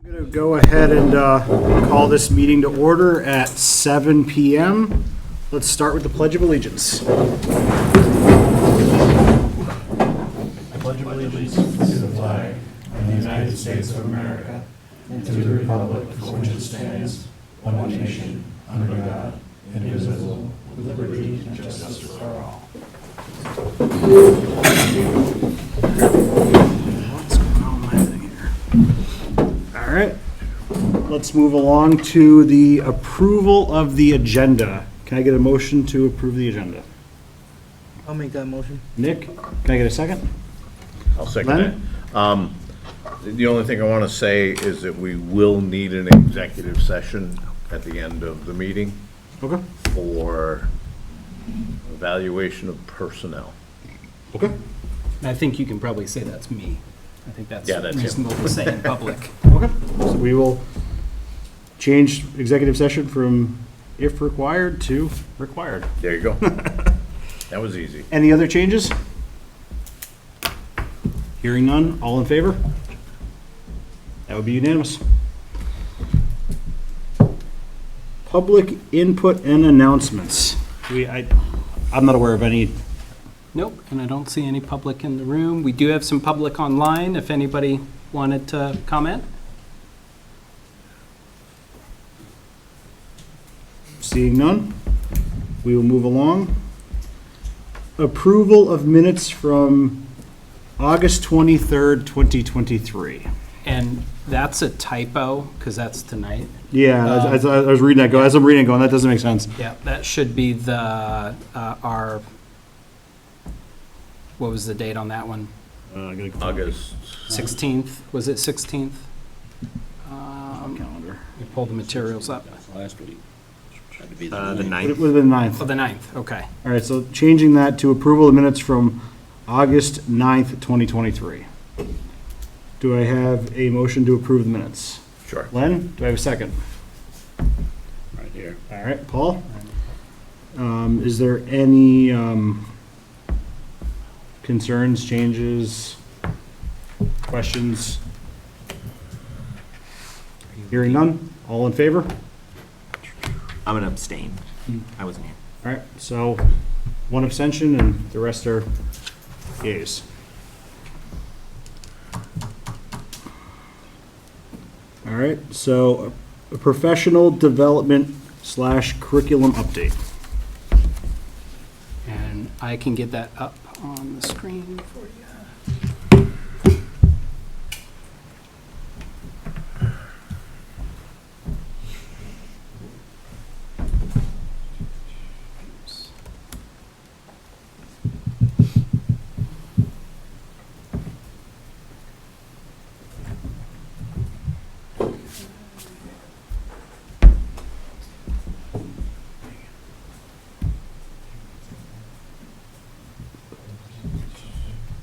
I'm going to go ahead and call this meeting to order at 7 p.m. Let's start with the Pledge of Allegiance. I pledge allegiance to the flag of the United States of America and to the republic for which it stands, one nation, under God, indivisible, with liberty and justice for all. What's going on with my thing here? All right, let's move along to the approval of the agenda. Can I get a motion to approve the agenda? I'll make that motion. Nick, can I get a second? I'll second Len? that. The only thing I want to say is that we will need an executive session at the end of the meeting Okay. for evaluation of personnel. Okay. I think you can probably say that's me. I think that's Yeah, that's him. reasonable to say in public. Okay. So we will change executive session from if required to required. There you go. That was easy. Any other changes? Hearing none, all in favor? That would be unanimous. Public input and announcements. I'm not aware of any. Nope, and I don't see any public in the room. We do have some public online, if anybody wanted to comment. Seeing none, we will move along. Approval of minutes from August 23rd, 2023. And that's a typo, because that's tonight. Yeah, as I was reading that, as I'm reading it, going, that doesn't make sense. Yeah, that should be the, our, what was the date on that one? I gotta go August. 16th, was it 16th? calendar. We pulled the materials up. Last week. Had to be It the would 9th. have been 9th. Oh, the 9th, okay. All right, so changing that to approval of minutes from August 9th, 2023. Do I have a motion to approve the minutes? Sure. Len, do I have a second? Right here. All right, Paul? Is there any concerns, changes, questions? Hearing none, all in favor? I'm gonna abstain. I wasn't here. All right, so one abstention and the rest are yeas. All right, so a professional development / curriculum update. And I can get that up on the screen for you.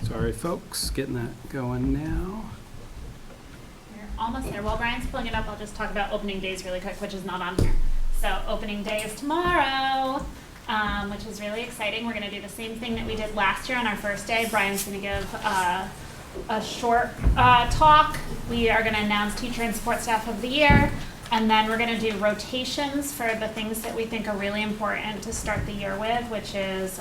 Sorry, folks, getting that going now. We're almost there. While Brian's pulling it up, I'll just talk about opening days really quick, which is not on here. So opening day is tomorrow, which is really exciting. We're going to do the same thing that we did last year on our first day. Brian's going to give a short talk. We are going to announce Teacher and Support Staff of the Year, and then we're going to do rotations for the things that we think are really important to start the year with, which is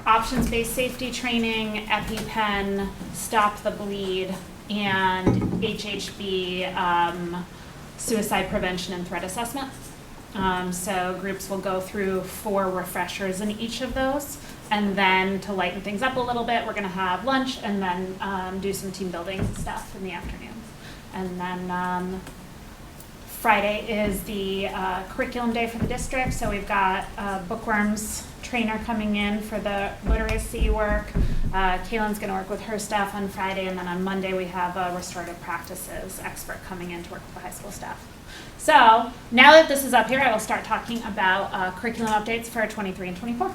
options-based safety training, EpiPen, Stop the Bleed, and HHB suicide prevention and threat assessment. So groups will go through 4 refreshers in each of those. And then to lighten things up a little bit, we're going to have lunch and then do some team building stuff in the afternoon. And then Friday is the curriculum day for the district. So we've got bookworms trainer coming in for the literacy work. Kaylin's going to work with her staff on Friday, and then on Monday we have a restorative practices expert coming in to work with the high school staff. So now that this is up here, I will start talking about curriculum updates for 23 and 24.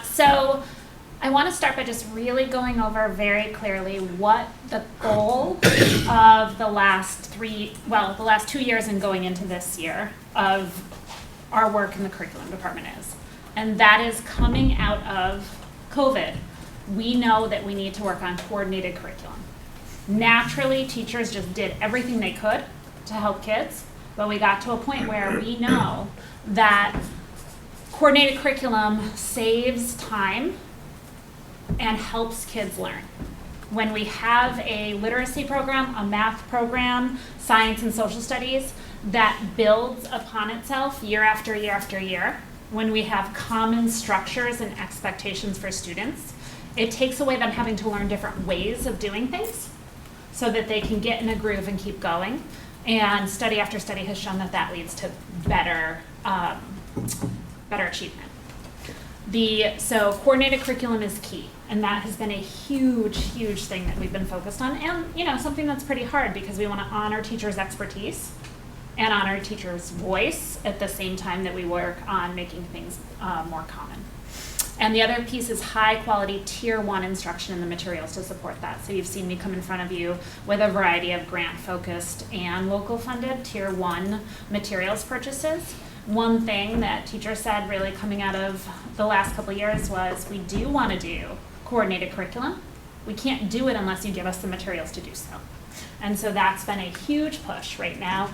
So I want to start by just really going over very clearly what the goal of the last 2 years and going into this year of our work in the curriculum department is. And that is coming out of COVID. We know that we need to work on coordinated curriculum. Naturally, teachers just did everything they could to help kids, but we got to a point where we know that coordinated curriculum saves time and helps kids learn. When we have a literacy program, a math program, science and social studies that builds upon itself year after year after year, when we have common structures and expectations for students, it takes away them having to learn different ways of doing things so that they can get in a groove and keep going. And study after study has shown that that leads to better achievement. So coordinated curriculum is key, and that has been a huge, huge thing that we've been focused on, and something that's pretty hard because we want to honor teachers' expertise and honor teachers' voice at the same time that we work on making things more common. And the other piece is high quality tier 1 instruction in the materials to support that. So you've seen me come in front of you with a variety of grant focused and local funded tier 1 materials purchases. One thing that teachers said really coming out of the last couple of years was, we do want to do coordinated curriculum. We can't do it unless you give us the materials to do so. And so that's been a huge push right now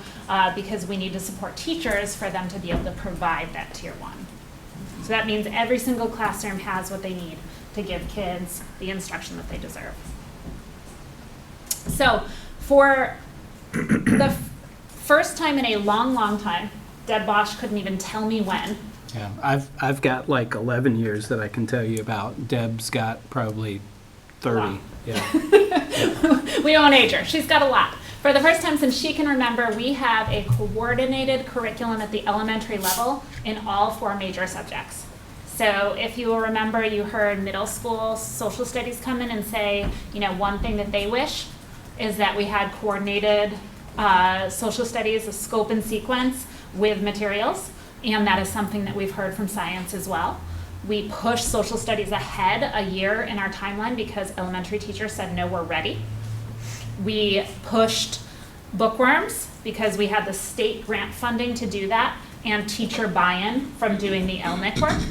because we need to support teachers for them to be able to provide that tier 1. So that means every single classroom has what they need to give kids the instruction that they deserve. So for the first time in a long, long time, Deb Bosch couldn't even tell me when. Yeah, I've got like 11 years that I can tell you about. Deb's got probably 30. Wow. Yeah. We won't age her. She's got a lot. For the first time since she can remember, we have a coordinated curriculum at the elementary level in all 4 major subjects. So if you will remember, you heard middle school social studies come in and say, one thing that they wish is that we had coordinated social studies, a scope and sequence with materials, and that is something that we've heard from science as well. We pushed social studies ahead a year in our timeline because elementary teachers said, no, we're ready. We pushed bookworms because we had the state grant funding to do that and teacher buy-in from doing the LNIC work.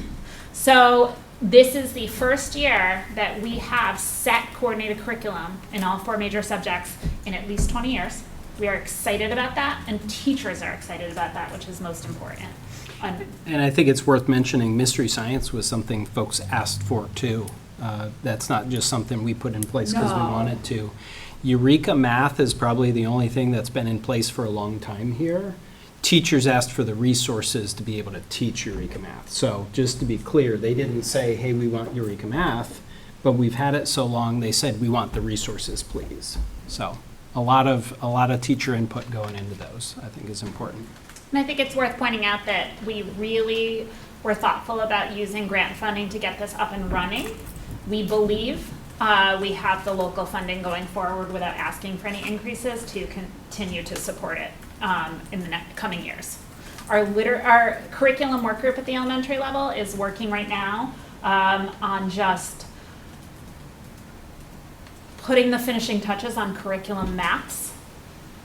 So this is the first year that we have set coordinated curriculum in all 4 major subjects in at least 20 years. We are excited about that, and teachers are excited about that, which is most important. And I think it's worth mentioning Mystery Science was something folks asked for too. That's not just something we put in place because we wanted to. Eureka Math is probably the only thing that's been in place for a long time here. Teachers asked for the resources to be able to teach Eureka Math. So just to be clear, they didn't say, hey, we want Eureka Math, but we've had it so long, they said, we want the resources, please. So a lot of teacher input going into those, I think, is important. And I think it's worth pointing out that we really were thoughtful about using grant funding to get this up and running. We believe we have the local funding going forward without asking for any increases to continue to support it in the coming years. Our curriculum work group at the elementary level is working right now on just putting the finishing touches on curriculum maps.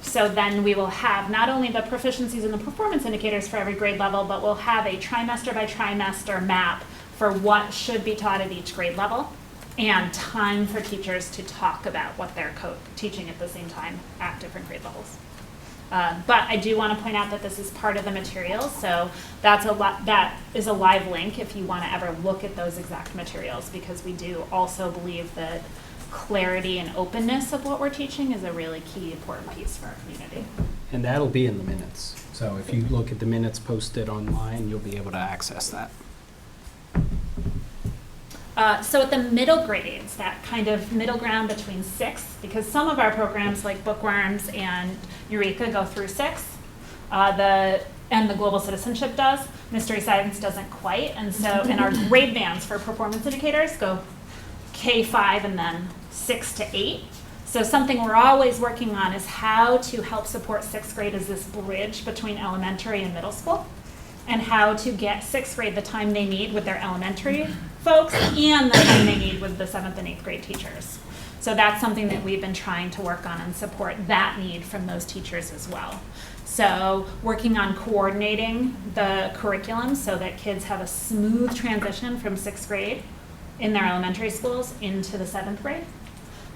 So then we will have not only the proficiencies and the performance indicators for every grade level, but we'll have a trimester by trimester map for what should be taught at each grade level and time for teachers to talk about what they're teaching at the same time at different grade levels. But I do want to point out that this is part of the materials, so that is a live link if you want to ever look at those exact materials, because we do also believe that clarity and openness of what we're teaching is a really key important piece for our community. And that'll be in the minutes. So if you look at the minutes posted online, you'll be able to access that. So at the middle grades, that kind of middle ground between 6th, because some of our programs like Bookworms and Eureka go through 6th, and the Global Citizenship does. Mystery Science doesn't quite, and our grade bands for performance indicators go K5 and then 6 to 8. So something we're always working on is how to help support 6th grade as this bridge between elementary and middle school, and how to get 6th grade the time they need with their elementary folks and the time they need with the 7th and 8th grade teachers. So that's something that we've been trying to work on and support that need from those teachers as well. So working on coordinating the curriculum so that kids have a smooth transition from 6th grade in their elementary schools into the 7th grade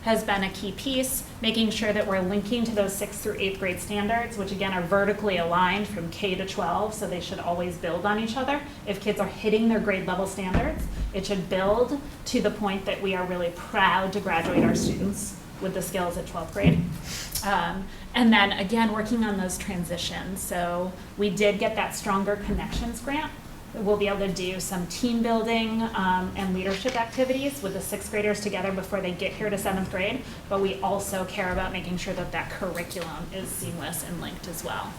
has been a key piece, making sure that we're linking to those 6th through 8th grade standards, which again are vertically aligned from K to 12, so they should always build on each other. If kids are hitting their grade level standards, it should build to the point that we are really proud to graduate our students with the skills at 12th grade. And then again, working on those transitions. So we did get that Stronger Connections grant. We'll be able to do some team building and leadership activities with the 6th graders together before they get here to 7th grade, but we also care about making sure that that curriculum is seamless and linked as well.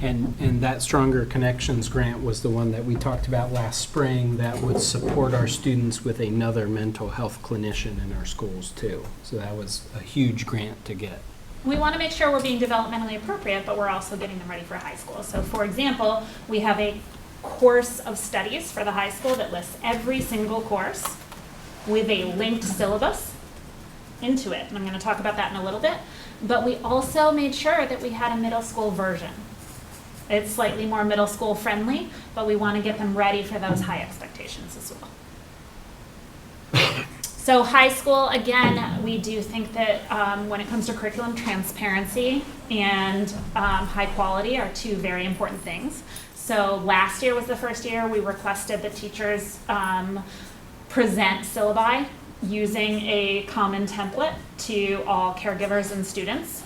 And that Stronger Connections grant was the one that we talked about last spring that would support our students with another mental health clinician in our schools too. So that was a huge grant to get. We want to make sure we're being developmentally appropriate, but we're also getting them ready for high school. So for example, we have a course of studies for the high school that lists every single course with a linked syllabus into it. And I'm going to talk about that in a little bit. But we also made sure that we had a middle school version. It's slightly more middle school friendly, but we want to get them ready for those high expectations as well. So high school, again, we do think that when it comes to curriculum, transparency and high quality are two very important things. So last year was the first year we requested that teachers present syllabi using a common template to all caregivers and students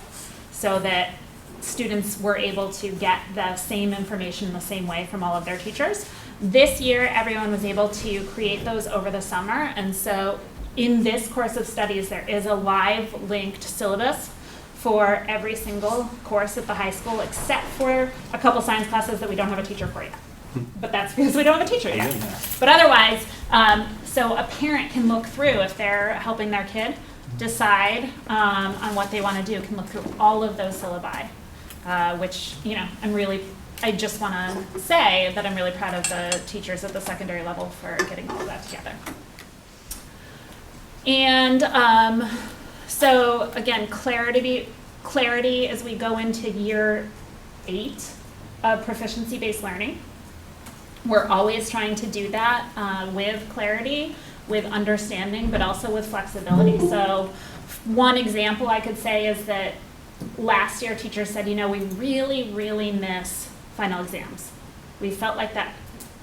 so that students were able to get the same information in the same way from all of their teachers. This year, everyone was able to create those over the summer, and so in this course of studies, there is a live linked syllabus for every single course at the high school, except for a couple science classes that we don't have a teacher for yet. But that's because we don't have a teacher yet. But otherwise, so a parent can look through, if they're helping their kid decide on what they want to do, can look through all of those syllabi, which, you know, I just want to say that I'm really proud of the teachers at the secondary level for getting all of that together. And so again, clarity as we go into year 8 of proficiency-based learning. We're always trying to do that with clarity, with understanding, but also with flexibility. So one example I could say is that last year teachers said, you know, we really, really miss final exams. We felt like that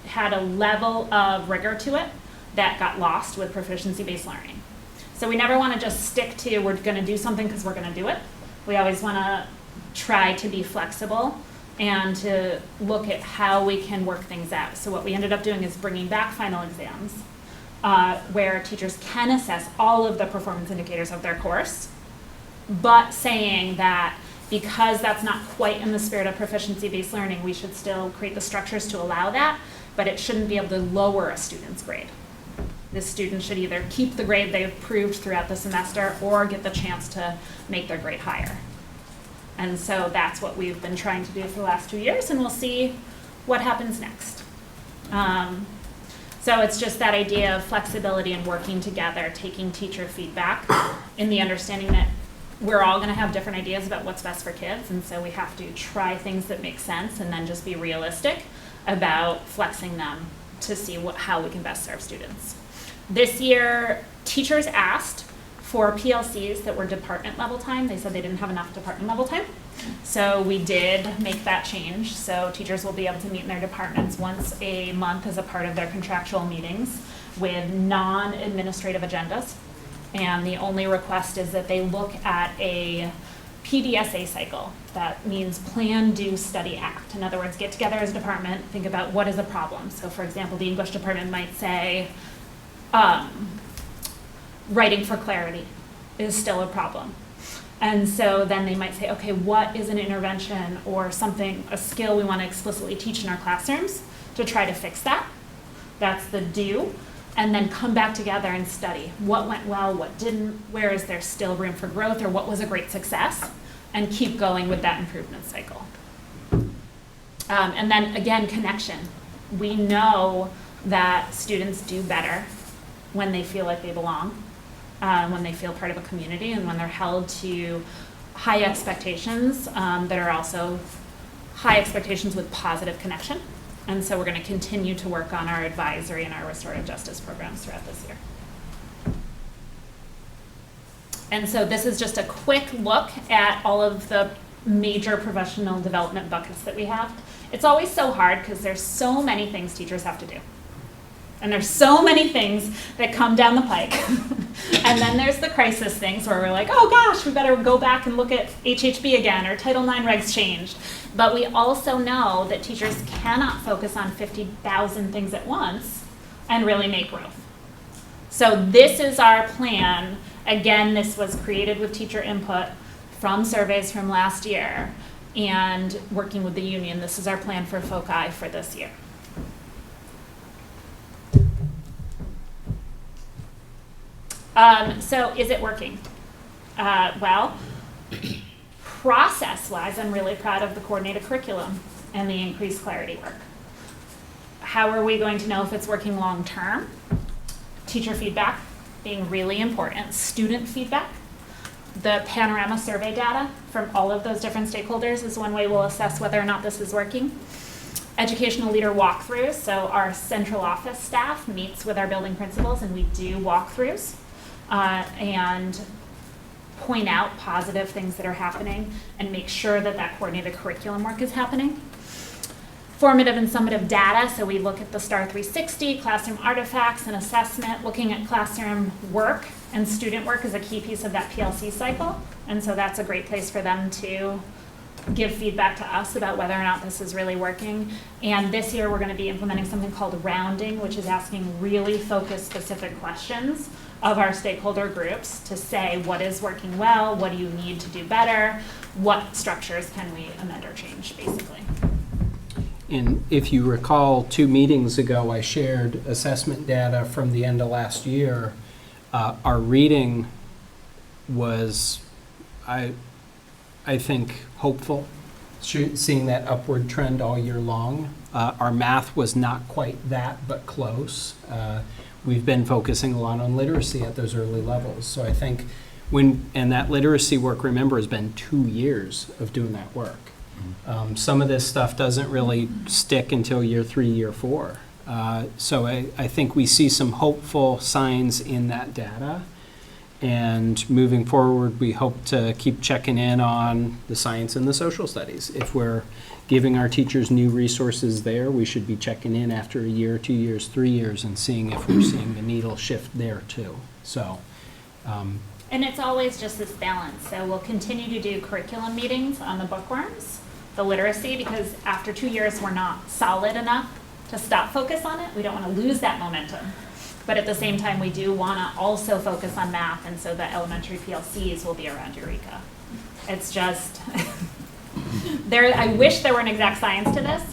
had a level of rigor to it that got lost with proficiency-based learning. So we never want to just stick to we're going to do something because we're going to do it. We always want to try to be flexible and to look at how we can work things out. So what we ended up doing is bringing back final exams where teachers can assess all of the performance indicators of their course, but saying that because that's not quite in the spirit of proficiency-based learning, we should still create the structures to allow that, but it shouldn't be able to lower a student's grade. The student should either keep the grade they've proved throughout the semester or get the chance to make their grade higher. And so that's what we've been trying to do for the last 2 years, and we'll see what happens next. So it's just that idea of flexibility and working together, taking teacher feedback in the understanding that we're all going to have different ideas about what's best for kids, and so we have to try things that make sense and then just be realistic about flexing them to see how we can best serve students. This year, teachers asked for PLCs that were department level time. They said they didn't have enough department level time. So we did make that change. So teachers will be able to meet in their departments once a month as a part of their contractual meetings with non-administrative agendas. And the only request is that they look at a PDSA cycle. That means plan, do, study, act. In other words, get together as a department, think about what is a problem. So for example, the English department might say, writing for clarity is still a problem. And so then they might say, okay, what is an intervention or something, a skill we want to explicitly teach in our classrooms to try to fix that? That's the do. And then come back together and study what went well, what didn't, where is there still room for growth, or what was a great success, and keep going with that improvement cycle. And then again, connection. We know that students do better when they feel like they belong, when they feel part of a community, and when they're held to high expectations that are also high expectations with positive connection. And so we're going to continue to work on our advisory and our restorative justice programs throughout this year. And so this is just a quick look at all of the major professional development buckets that we have. It's always so hard because there's so many things teachers have to do. And there's so many things that come down the pike. And then there's the crisis things where we're like, oh gosh, we better go back and look at HHB again, or Title IX regs changed. But we also know that teachers cannot focus on 50,000 things at once and really make growth. So this is our plan. Again, this was created with teacher input from surveys from last year, and working with the union. This is our plan for foci for this year. So is it working? Well, process-wise, I'm really proud of the coordinated curriculum and the increased clarity work. How are we going to know if it's working long-term? Teacher feedback being really important. Student feedback. The panorama survey data from all of those different stakeholders is one way we'll assess whether or not this is working. Educational leader walkthroughs. So our central office staff meets with our building principals and we do walkthroughs. And point out positive things that are happening and make sure that that coordinated curriculum work is happening. Formative and summative data, so we look at the STAR 360, classroom artifacts and assessment, looking at classroom work, and student work is a key piece of that PLC cycle. And so that's a great place for them to give feedback to us about whether or not this is really working. And this year we're going to be implementing something called rounding, which is asking really focused specific questions of our stakeholder groups to say what is working well, what do you need to do better, what structures can we amend or change, basically. And if you recall, 2 meetings ago, I shared assessment data from the end of last year. Our reading was, I think, hopeful, seeing that upward trend all year long. Our math was not quite that, but close. We've been focusing a lot on literacy at those early levels. So I think and that literacy work, remember, has been 2 years of doing that work. Some of this stuff doesn't really stick until year 3, year 4. So I think we see some hopeful signs in that data. And moving forward, we hope to keep checking in on the science and the social studies. If we're giving our teachers new resources there, we should be checking in after a year, 2 years, 3 years, and seeing if we're seeing the needle shift there too. So. And it's always just this balance. So we'll continue to do curriculum meetings on the bookworms, the literacy, because after 2 years, we're not solid enough to stop focus on it. We don't want to lose that momentum. But at the same time, we do want to also focus on math, and so the elementary PLCs will be around Eureka. It's just, I wish there were an exact science to this,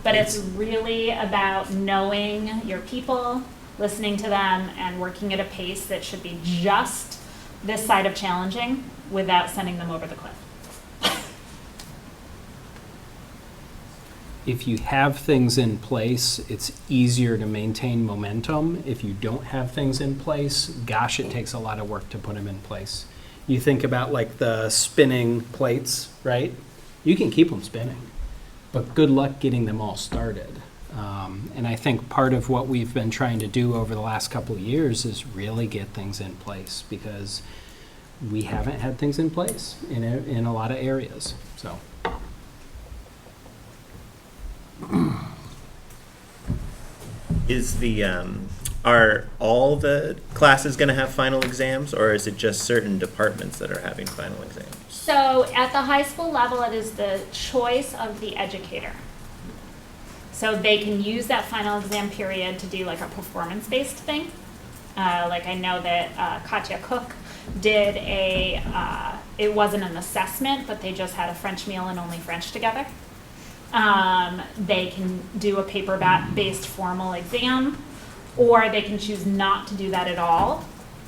but it's really about knowing your people, listening to them, and working at a pace that should be just this side of challenging without sending them over the cliff. If you have things in place, it's easier to maintain momentum. If you don't have things in place, gosh, it takes a lot of work to put them in place. You think about like the spinning plates, right? You can keep them spinning, but good luck getting them all started. And I think part of what we've been trying to do over the last couple of years is really get things in place, because we haven't had things in place in a lot of areas. So. Is are all the classes going to have final exams, or is it just certain departments that are having final exams? So at the high school level, it is the choice of the educator. So they can use that final exam period to do like a performance-based thing. Like I know that Katya Cook did it wasn't an assessment, but they just had a French meal and only French together. They can do a paper-based formal exam, or they can choose not to do that at all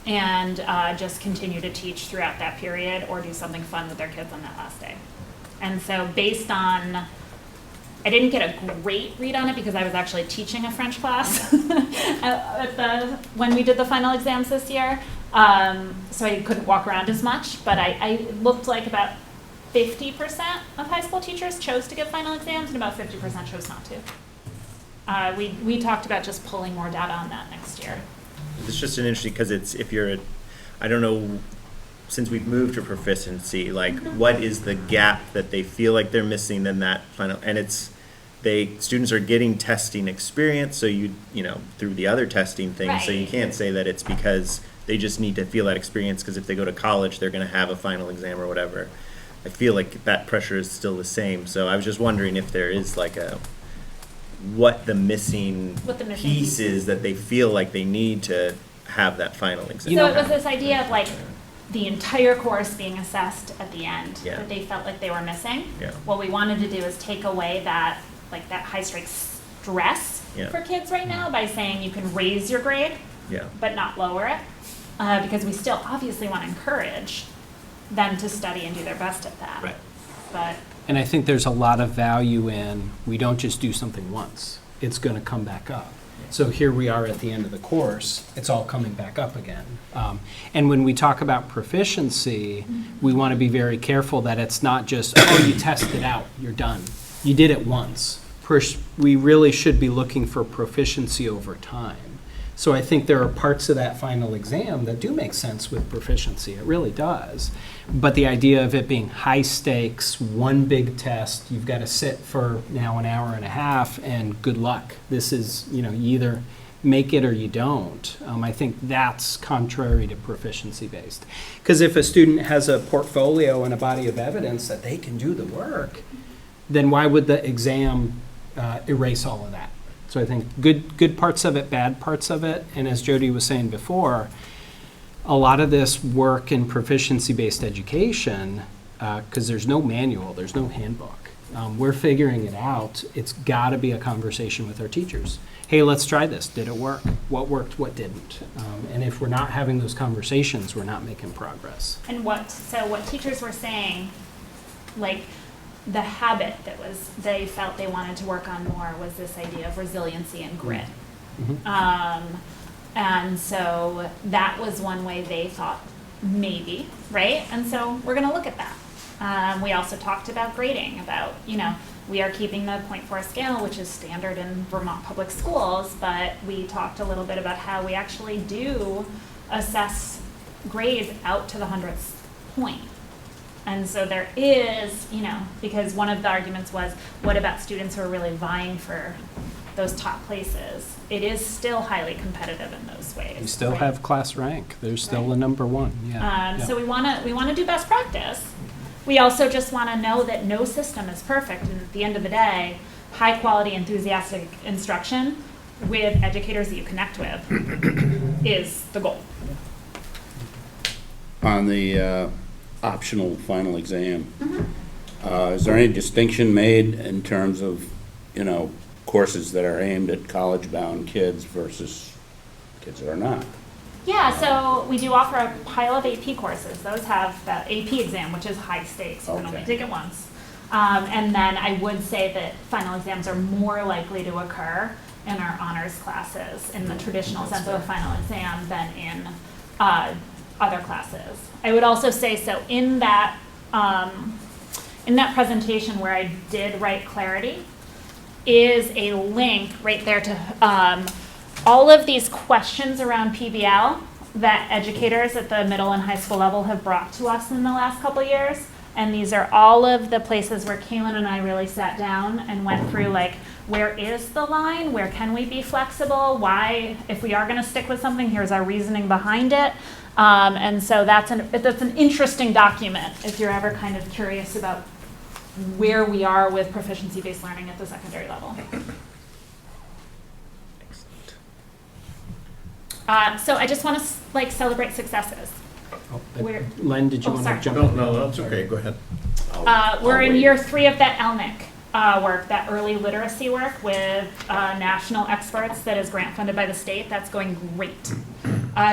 and just continue to teach throughout that period, or do something fun with their kids on that last day. And so based on, I didn't get a great read on it because I was actually teaching a French class when we did the final exams this year. So I couldn't walk around as much, but I looked like about 50% of high school teachers chose to give final exams and about 50% chose not to. We talked about just pulling more data on that next year. It's just an interesting, because it's, if you're I don't know since we've moved to proficiency, like what is the gap that they feel like they're missing in that final, and students are getting testing experience, so you know, through the other testing things, so you Right. can't say that it's because they just need to feel that experience, because if they go to college, they're gonna have a final exam or whatever. I feel like that pressure is still the same, so I was just wondering if there is like what the missing piece is that they feel like they need to have that final exam. So it was this idea of like the entire course being assessed at the end Yeah. that they felt like they were missing. Yeah. What we wanted to do is take away that, like that high stakes stress Yeah. for kids right now by saying you can raise your grade, Yeah, but not lower it. Because we still obviously want to encourage them to study and do their best at that. Right. But And I think there's a lot of value in, we don't just do something once. It's going to come back up. So here we are at the end of the course, it's all coming back up again. And when we talk about proficiency, we want to be very careful that it's not just, oh, you test it out, you're done. You did it once. We really should be looking for proficiency over time. So I think there are parts of that final exam that do make sense with proficiency. It really does. But the idea of it being high stakes, one big test, you've got to sit for now an hour and a half, and good luck. This is, you know, you either make it or you don't. I think that's contrary to proficiency based. Because if a student has a portfolio and a body of evidence that they can do the work, then why would the exam erase all of that? So I think good parts of it, bad parts of it, and as Jody was saying before, a lot of this work in proficiency-based education, because there's no manual, there's no handbook. We're figuring it out. It's got to be a conversation with our teachers. Hey, let's try this. Did it work? What worked? What didn't? And if we're not having those conversations, we're not making progress. and what teachers were saying, like the habit that they felt they wanted to work on more was this idea of resiliency and grit. And so that was one way they thought maybe, right? And so we're going to look at that. We also talked about grading, about, you know, we are keeping the 0.4 scale, which is standard in Vermont public schools, but we talked a little bit about how we actually do assess grades out to the 100th point. And so there is, you know, because one of the arguments was, what about students who are really vying for those top places? It is still highly competitive in those ways. We still right? have class rank. There's still Right. the number one. Yeah. So we want to do best practice. We also just want to know that no system is perfect, and at the end of the day, high quality, enthusiastic instruction with educators that you connect with is the goal. On the optional final exam, is there any distinction made in terms of, you know, courses that are aimed at college-bound kids versus kids that are not? Yeah, so we do offer a pile of AP courses. Those have the AP exam, which is high stakes. You can only Okay. take it once. And then I would say that final exams are more likely to occur in our honors classes in the traditional sense of a final exam than in other classes. I would also say, so in that presentation where I did write clarity is a link right there to all of these questions around PBL that educators at the middle and high school level have brought to us in the last couple of years. And these are all of the places where Kaylin and I really sat down and went through, like, where is the line? Where can we be flexible? Why, if we are going to stick with something, here's our reasoning behind it. And so that's an interesting document if you're ever kind of curious about where we are with proficiency-based learning at the secondary level. So I just want to celebrate successes. Len, did you Oh, want sorry. to jump No, in? no, that's okay, go ahead. We're in year 3 of that ELNIC work, that early literacy work with national experts that is grant funded by the state. That's going great.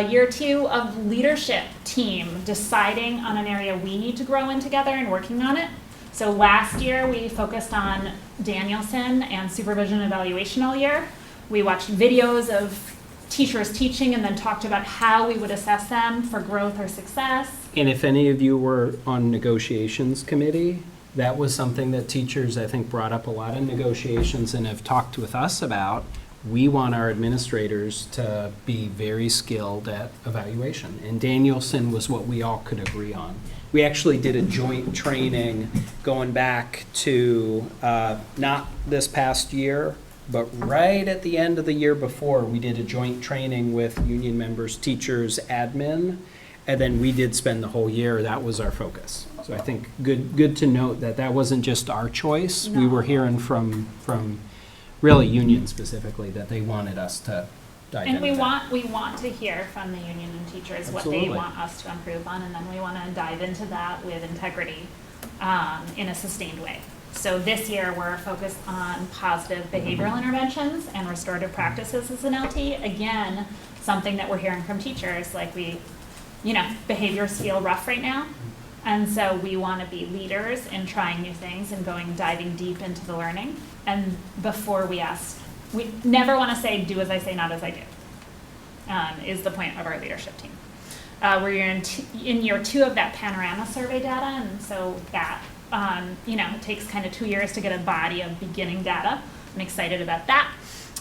Year 2 of leadership team, deciding on an area we need to grow in together and working on it. So last year we focused on Danielson and supervision evaluation all year. We watched videos of teachers teaching and then talked about how we would assess them for growth or success. And if any of you were on negotiations committee, that was something that teachers, I think, brought up a lot in negotiations and have talked with us about. we want our administrators to be very skilled at evaluation. And Danielson was what we all could agree on. We actually did a joint training going back to not this past year, but right at the end of the year before, we did a joint training with union members, teachers, admin, and then we did spend the whole year. That was our focus. So I think good to note that that wasn't just our choice. We were hearing from really union specifically that they wanted us to dive into And that. we want to hear from the union and teachers what they Absolutely. want us to improve on, and then we want to dive into that with integrity in a sustained way. So this year, we're focused on positive behavioral interventions and restorative practices as an LT. Again, something that we're hearing from teachers, like behaviors feel rough right now. And so we want to be leaders in trying new things and diving deep into the learning. And before we never want to say, do as I say, not as I do, is the point of our leadership team. We're in year 2 of that panorama survey data, and so that, it takes kind of 2 years to get a body of beginning data. I'm excited about that.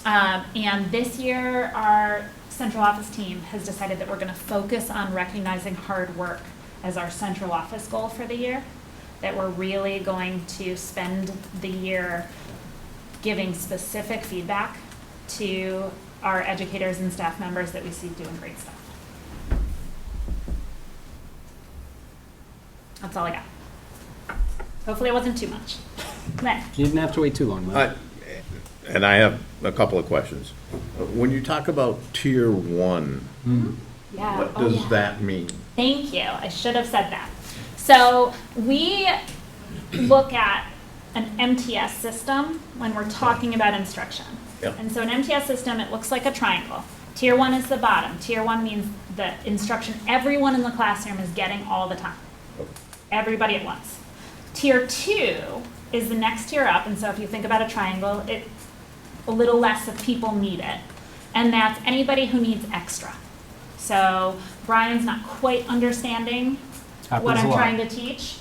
And this year, our central office team has decided that we're going to focus on recognizing hard work as our central office goal for the year, that we're really going to spend the year giving specific feedback to our educators and staff members that we see doing great stuff. That's all I got. Hopefully it wasn't too much. Then, You didn't have to wait too long, though. And I have a couple of questions. When you talk about tier 1, yeah. what oh, does yeah. that mean? Thank you. I should have said that. So we look at an MTS system when we're talking about instruction. Yep. And so an MTS system, it looks like a triangle. Tier 1 is the bottom. Tier 1 means the instruction everyone in the classroom is getting all the time. Everybody at once. Tier 2 is the next tier up, and so if you think about a triangle, it's a little less of people need it. And that's anybody who needs extra. So Brian's not quite understanding what Happens a I'm lot. trying to teach.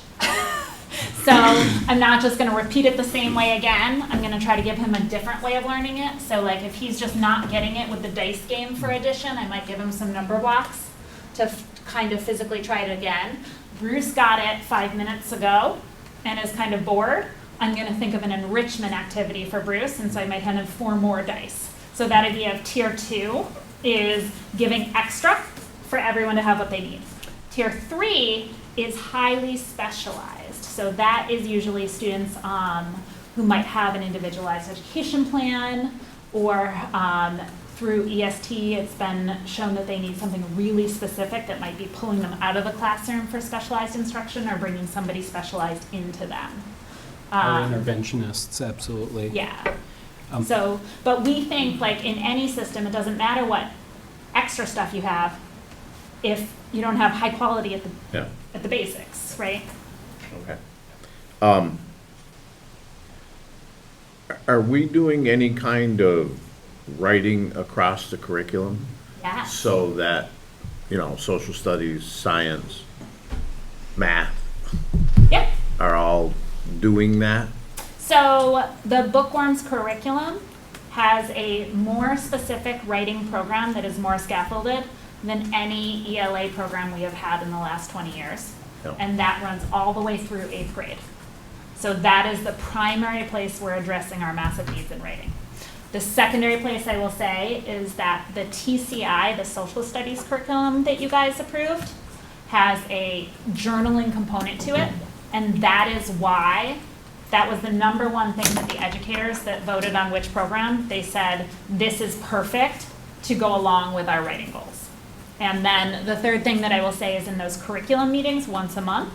So I'm not just going to repeat it the same way again. I'm going to try to give him a different way of learning it. So like if he's just not getting it with the dice game for addition, I might give him some number blocks to kind of physically try it again. Bruce got it 5 minutes ago and is kind of bored. I'm going to think of an enrichment activity for Bruce, and so I might hand him 4 more dice. So that idea of tier 2 is giving extra for everyone to have what they need. Tier 3 is highly specialized. So that is usually students who might have an individualized education plan, or through EST, it's been shown that they need something really specific that might be pulling them out of the classroom for specialized instruction or bringing somebody specialized into them. Our interventionists, absolutely. Yeah. Um, But we think like in any system, it doesn't matter what extra stuff you have if you don't have high quality at the basics, right? Okay. Are we doing any kind of writing across the curriculum Yeah. so that, social studies, science, math Yep. are all doing that? So the Bookworms curriculum has a more specific writing program that is more scaffolded than any ELA program we have had in the last 20 years. Yep. And that runs all the way through 8th grade. So that is the primary place we're addressing our massive needs in writing. The secondary place I will say is that the TCI, the social studies curriculum that you guys approved, has a journaling component to it. And that is why that was the number one thing that the educators that voted on which program, they said, this is perfect to go along with our writing goals. And then the third thing that I will say is in those curriculum meetings once a month,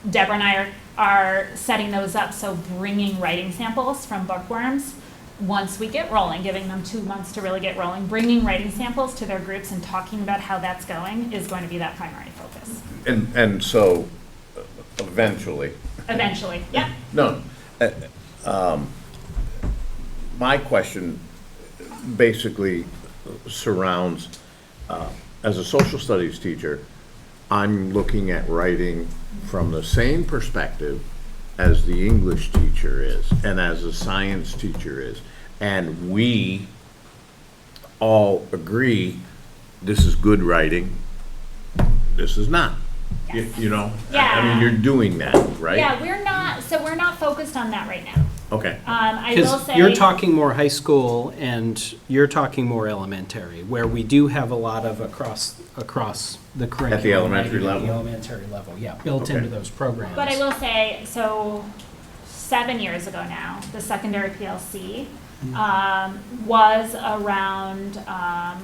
Deborah and I are setting those up, so bringing writing samples from Bookworms once we get rolling, giving them 2 months to really get rolling, bringing writing samples to their groups and talking about how that's going is going to be that primary focus. And so, eventually. Eventually, yep. No. My question basically surrounds, as a social studies teacher, I'm looking at writing from the same perspective as the English teacher is, and as a science teacher is. and we all agree, this is good writing, this is not. You know? I mean, Yeah. you're doing that, right? Yeah, we're not focused on that right now. Okay. I will Because say. you're talking more high school and you're talking more elementary, where we do have a lot of across the curriculum. At the elementary At level? the elementary level, yeah, built Okay. into those programs. But I will say, so 7 years ago now, the secondary PLC was around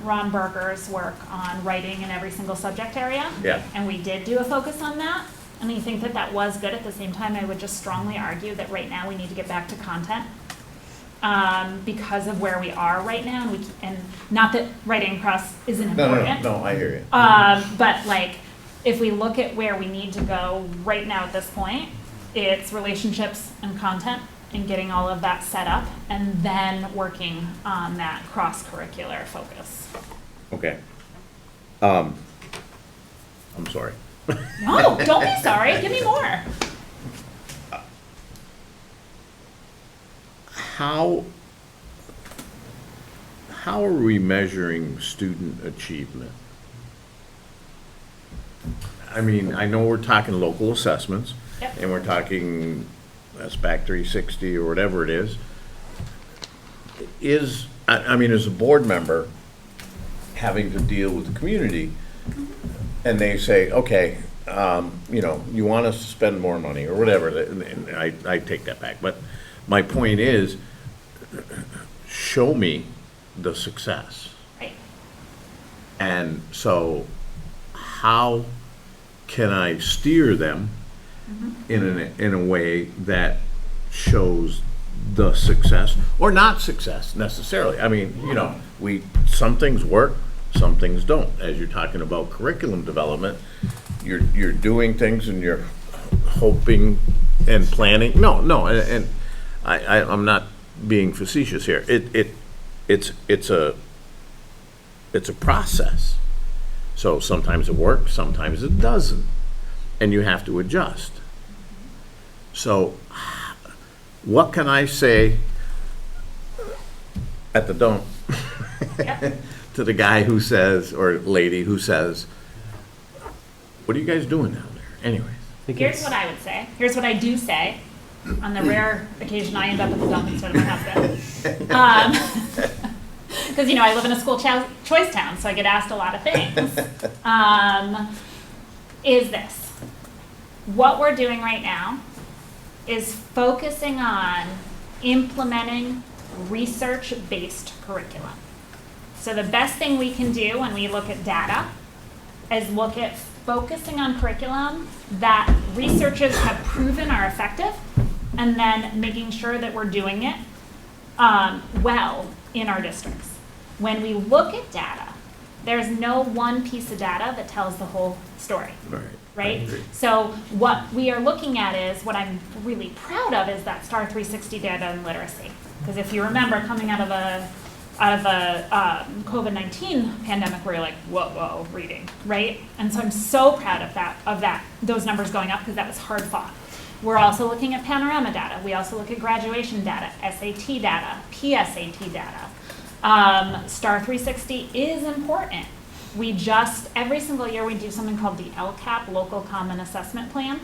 Ron Berger's work on writing in every single subject area. Yeah. And we did do a focus on that. And I think that that was good. At the same time, I would just strongly argue that right now we need to get back to content because of where we are right now. And not that writing across isn't important. No, I hear you. But like, if we look at where we need to go right now at this point, it's relationships and content and getting all of that set up and then working on that cross-curricular focus. Okay. I'm sorry. No, don't be sorry, give me more. How are we measuring student achievement? I mean, I know we're talking local assessments, Yep. and we're talking SBAC 360 or whatever it is. I mean, as a board member, having to deal with the community, and they say, okay, you know, you want us to spend more money or whatever, and I take that back. But my point is, show me the success. Right. And so how can I steer them in a way that shows the success or not success necessarily? I mean, you know, some things work, some things don't. As you're talking about curriculum development, you're doing things and you're hoping and planning. No, and I'm not being facetious here. It's a process. So sometimes it works, sometimes it doesn't, and you have to adjust. So what can I say at the dump Yep. to the guy who says, or lady who says, what are you guys doing down there anyways? Here's what I would say. Here's what I do say on the rare occasion I end up at the dump instead of my husband. Because, you know, I live in a school choice town, so I get asked a lot of things. Is this. What we're doing right now is focusing on implementing research-based curriculum. So the best thing we can do when we look at data is look at focusing on curriculum that researchers have proven are effective, and then making sure that we're doing it well in our districts. When we look at data, there's no one piece of data that tells the whole story. Right? So what we are looking at is, what I'm really proud of is that STAR 360 data and literacy. Because if you remember, coming out of a COVID-19 pandemic, where you're like, whoa, reading, right? And so I'm so proud of those numbers going up, because that was hard fought. We're also looking at panorama data. We also look at graduation data, SAT data, PSAT data. STAR 360 is important. Every single year we do something called the LCAP, Local Common Assessment Plan.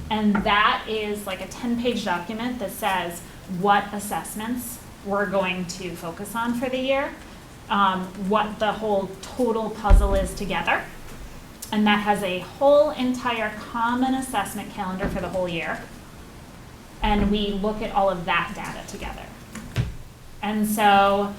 And that is like a 10-page document that says what assessments we're going to focus on for the year, what the whole total puzzle is together. And that has a whole entire common assessment calendar for the whole year. And we look at all of that data together. And so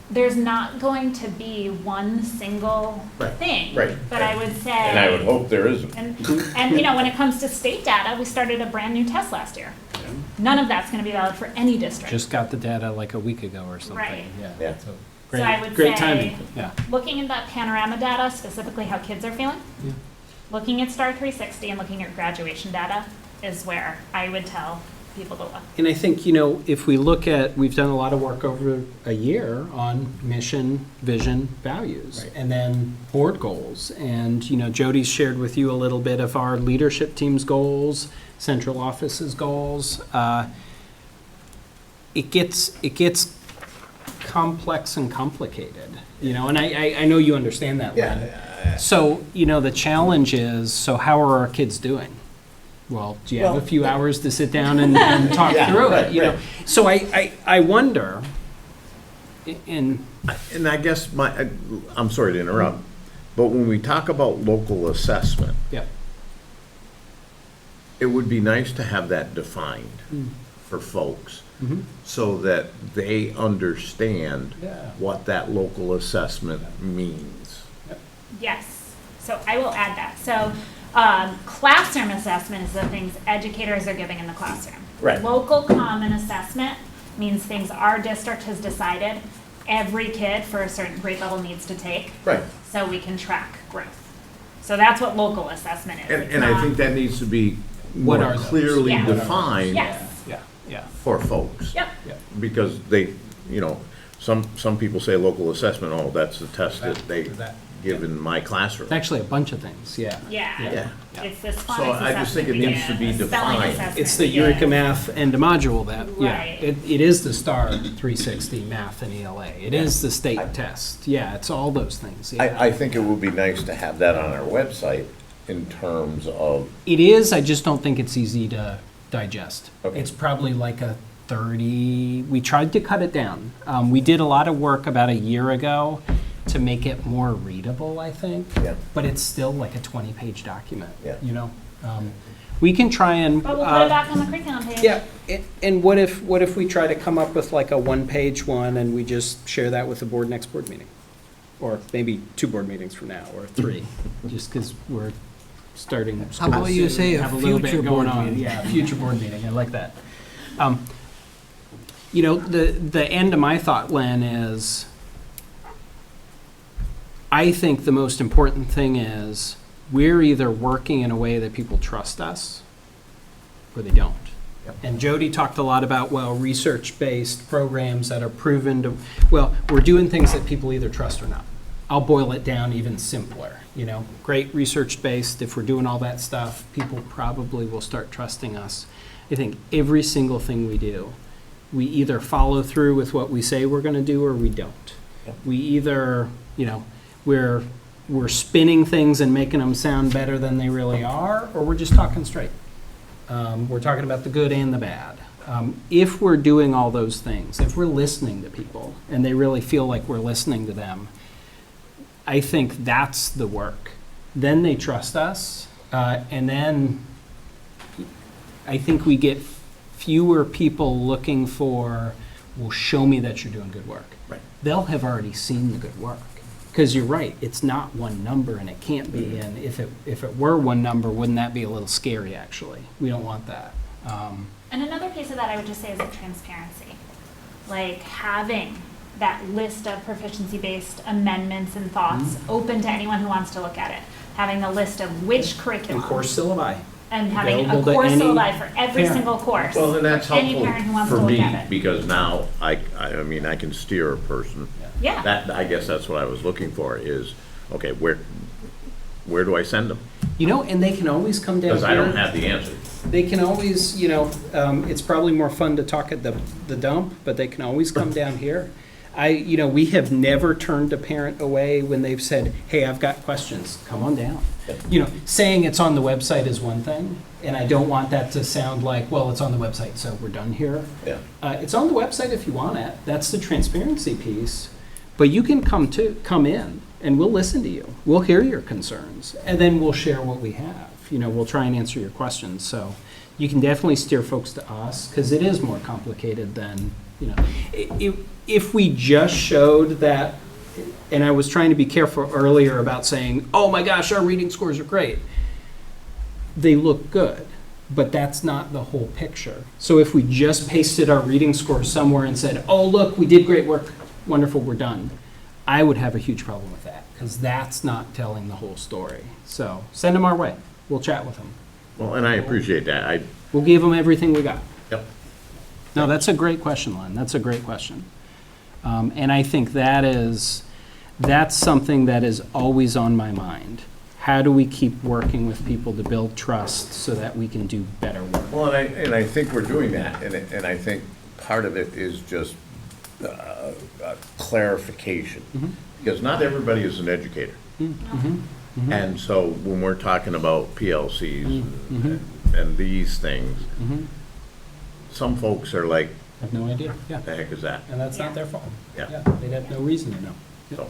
there's not going to be one single thing. Right. But I would say. And I would hope there isn't. And you know, when it comes to state data, we started a brand new test last year. None of that's going to be valid for any district. Just got the data like a week ago or something. Right. Yeah. So So I would great say, timing, yeah. looking at that panorama data, specifically how kids are feeling, Yeah. looking at STAR 360 and looking at graduation data is where I would tell people to look. And I think, you know, if we look at, we've done a lot of work over a year on mission, vision, values, Right. and then board goals. And, you know, Jody's shared with you a little bit of our leadership team's goals, central office's goals. We're also looking at, we've done a lot of work over a year on mission, vision, values. And then board goals. And, you know, Jody's shared with you a little bit of our leadership team's goals, central office's goals. We're also looking at, we've done a lot of work over a year on mission, vision, values. And then board goals. And, you know, Jody's shared with you a little bit of our leadership team's goals, central office's goals. it gets complex and complicated, and I know you understand that, Len. So, the challenge is, so how are our kids doing? Well, do you have a few hours to sit down and talk through it, right. So I wonder, and I guess I'm sorry to interrupt, but when we talk about local assessment, yeah, it would be nice to have that defined for folks so that they understand Yeah. what that local assessment means. Yes, so I will add that. So classroom assessment is the things educators are giving in the classroom. Right. Local common assessment means things our district has decided every kid for a certain grade level needs to take. Right. So we can track growth. So that's what local assessment is. It's And I not- think that needs to be What more are those? clearly Yeah. defined Yes, yeah, for folks. yep. Because they, some people say local assessment, oh, that's the test that they That. give in my classroom. It's actually a bunch of things, yeah. Yeah. It's this So phonics I just think assessment it we needs to give, be the spelling defined. assessment It's the we give. Eureka Math and the module that, Right. it is the STAR 360 math and ELA. It is the state test. Yeah, it's all those things. Yeah. I think it would be nice to have that on our website in terms of, It is, I just don't think it's easy to digest. Okay. It's probably like a 30, we tried to cut it down. We did a lot of work about a year ago to make it more readable, I think. Yeah. But it's still like a 20-page document, Yeah. We can try and. But we'll put it back on the curriculum page. Yeah, and what if we try to come up with like a one-page one and we just share that with the board next board meeting? Or maybe 2 board meetings from now, or 3, just because we're starting school about you soon, say a have a little bit future going board on. meeting? Yeah, future board meeting, I like that. The end of my thought, Len, is I think the most important thing is we're either working in a way that people trust us or they don't. And Jody talked a lot about, research-based programs that are proven to, we're doing things that people either trust or not. I'll boil it down even simpler, great research-based, if we're doing all that stuff, people probably will start trusting us. I think every single thing we do, we either follow through with what we say we're gonna do or we don't. We either, we're spinning things and making them sound better than they really are, or we're just talking straight. We're talking about the good and the bad. If we're doing all those things, if we're listening to people and they really feel like we're listening to them, I think that's the work. Then they trust us, and then I think we get fewer people looking for, well, show me that you're doing good work. Right. They'll have already seen the good work. Because you're right, it's not one number and it can't be. And if it were one number, wouldn't that be a little scary, actually? We don't want that. And another piece of that I would just say is the transparency. Like having that list of proficiency-based amendments and thoughts open to anyone who wants to look at it. Having a list of which curriculum. And course syllabi. And having a available to course any syllabi for every parent. single course. well, and that's for any helpful parent who wants to for look me, at it. because now I can steer a person. Yeah. That, I guess that's what I was looking for is, okay, where do I send them? And they can always come down here. Because I don't have the answer. They can always, it's probably more fun to talk at the dump, but they can always come down here. We have never turned a parent away when they've said, hey, I've got questions, come on down. Saying it's on the website is one thing, and I don't want that to sound like, well, it's on the website, so we're done here. Yeah. It's on the website if you want it. That's the transparency piece. But you can come in, and we'll listen to you. We'll hear your concerns, and then we'll share what we have. We'll try and answer your questions. So you can definitely steer folks to us, because it is more complicated than, if we just showed that, and I was trying to be careful earlier about saying, oh my gosh, our reading scores are great. They look good, but that's not the whole picture. So if we just pasted our reading scores somewhere and said, oh, look, we did great work, wonderful, we're done, I would have a huge problem with that, because that's not telling the whole story. So send them our way. We'll chat with them. Well, and I appreciate that. We'll give them everything we got. Yep. No, that's a great question, Len. That's a great question. And I think that's something that is always on my mind. How do we keep working with people to build trust so that we can do better work? Well, and I think we're doing that, and I think part of it is just clarification. Because not everybody is an educator. And so when we're talking about PLCs and these things, some folks are like, I have no idea, yeah. the heck is that? And that's not their fault. Yeah. They'd have no reason to know. So,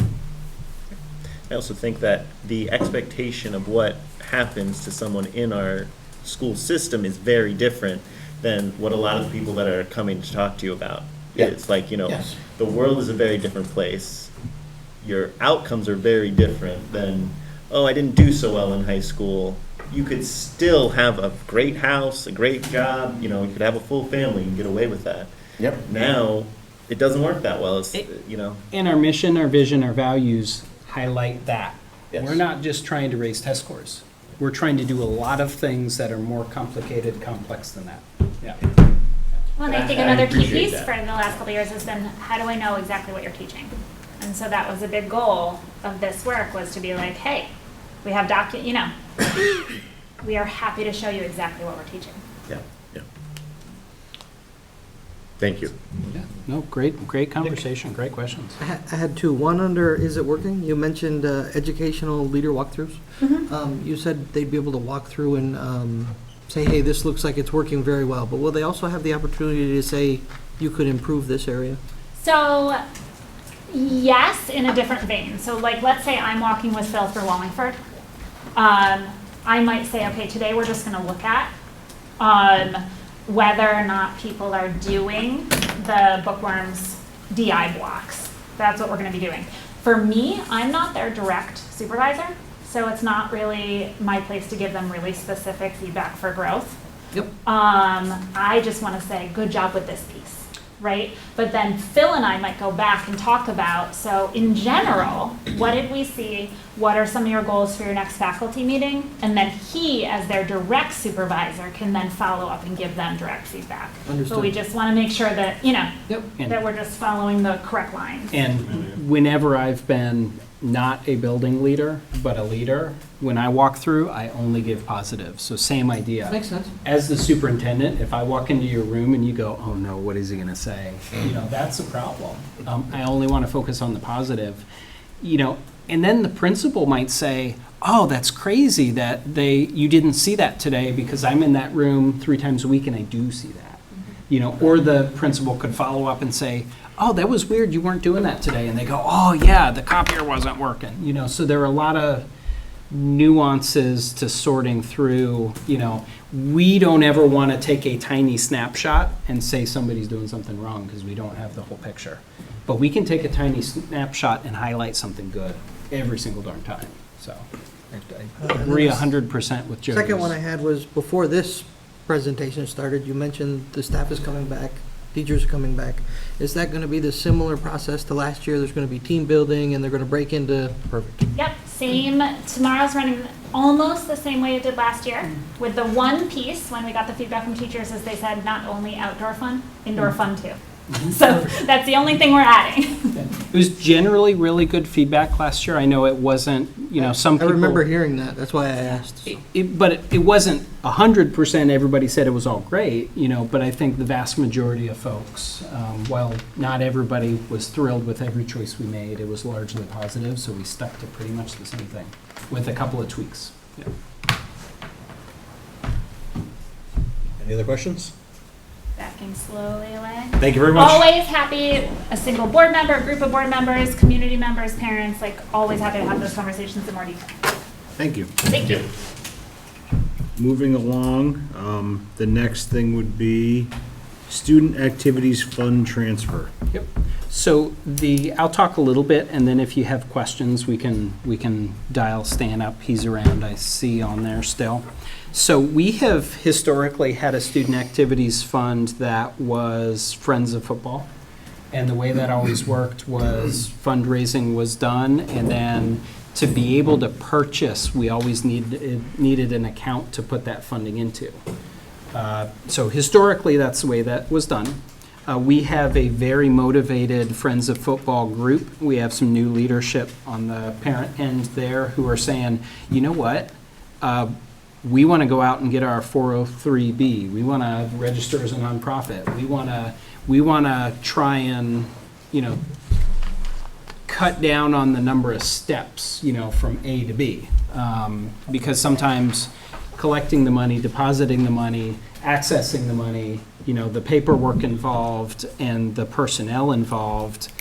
I also think that the expectation of what happens to someone in our school system is very different than what a lot of the people that are coming to talk to you about. Yeah. It's like, Yes. the world is a very different place. Your outcomes are very different than, oh, I didn't do so well in high school. You could still have a great house, a great job, you could have a full family and get away with that. Yep. Now, it doesn't work that well. It's, And our mission, our vision, our values highlight that. Yes. We're not just trying to raise test scores. We're trying to do a lot of things that are more complicated, complex than that. Yeah. Well, and I think I another key appreciate piece that. for the last couple of years has been, how do I know exactly what you're teaching? And so that was a big goal of this work, was to be like, hey, we have we are happy to show you exactly what we're teaching. Yeah, yeah. Thank you. Yeah. No, great conversation, great questions. I had two. One under, is it working? You mentioned educational leader walkthroughs. You said they'd be able to walk through and say, hey, this looks like it's working very well. But will they also have the opportunity to say, you could improve this area? So, yes, in a different vein. So like, let's say I'm walking with Phil through Wallingford. I might say, okay, today we're just going to look at whether or not people are doing the bookworms DI blocks. That's what we're going to be doing. For me, I'm not their direct supervisor, so it's not really my place to give them really specific feedback for growth. Yep. I just want to say, good job with this piece, right? But then Phil and I might go back and talk about, so in general, what did we see? What are some of your goals for your next faculty meeting? And then he, as their direct supervisor, can then follow up and give them direct feedback. Understood. But we just want to make sure that, Yep. that we're just following the correct lines. And whenever I've been not a building leader, but a leader, when I walk through, I only give positives. So same idea. Makes sense. As the superintendent, if I walk into your room and you go, oh no, what is he going to say? That's a problem. I only want to focus on the positive. And then the principal might say, oh, that's crazy that you didn't see that today because I'm in that room 3 times a week and I do see that. Or the principal could follow up and say, oh, that was weird, you weren't doing that today. And they go, oh yeah, the copier wasn't working. So there are a lot of nuances to sorting through. We don't ever want to take a tiny snapshot and say somebody's doing something wrong because we don't have the whole picture. But we can take a tiny snapshot and highlight something good every single darn time. So I agree 100% with Jody's. Second one I had was, before this presentation started, you mentioned the staff is coming back, teachers are coming back. Is that going to be the similar process to last year? There's going to be team building and they're going to break into, perfect. Yep, same. Tomorrow's running almost the same way it did last year, with the one piece, when we got the feedback from teachers, is they said not only outdoor fun, indoor fun too. So that's the only thing we're adding. It was generally really good feedback last year. I know it wasn't, some I people. remember hearing that, that's why I asked. So. But it wasn't 100%, everybody said it was all great, but I think the vast majority of folks, while not everybody was thrilled with every choice we made, it was largely positive, so we stuck to pretty much the same thing, with a couple of tweaks. Yeah. Any other questions? Backing slowly away. Thank you very much. Always happy, a single board member, a group of board members, community members, parents, always happy to have those conversations in more detail. Thank you. Thank you. Moving along, the next thing would be student activities fund transfer. Yep. So I'll talk a little bit, and then if you have questions, we can dial Stan up. He's around, I see on there still. So we have historically had a student activities fund that was Friends of Football. And the way that always worked was fundraising was done, and then to be able to purchase, we always needed an account to put that funding into. So historically, that's the way that was done. We have a very motivated Friends of Football group. We have some new leadership on the parent end there who are saying, you know what? We want to go out and get our 403B. We want to register as a nonprofit. we want to try and, cut down on the number of steps, from A to B. Because sometimes collecting the money, depositing the money, accessing the money, the paperwork involved and the personnel involved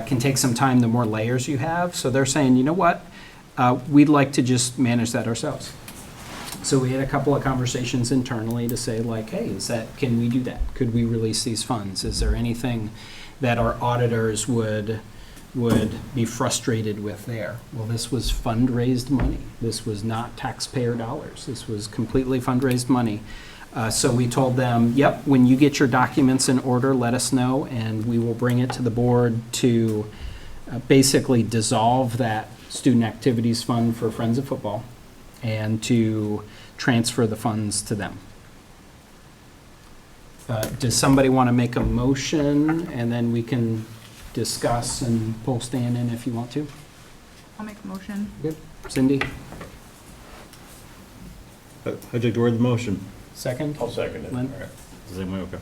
can take some time the more layers you have. So they're saying, you know what, we'd like to just manage that ourselves. So we had a couple of conversations internally to say like, hey, can we do that? Could we release these funds? Is there anything that our auditors would be frustrated with there? Well, this was fundraised money. This was not taxpayer dollars. This was completely fundraised money. So we told them, yep, when you get your documents in order, let us know, and we will bring it to the board to basically dissolve that student activities fund for Friends of Football and to transfer the funds to them. Does somebody want to make a motion, and then we can discuss and pull Stan in if you want to? I'll make a motion. Good. Cindy, I'd like to word the motion. second? I'll second it. Lynn? Is anyone okay?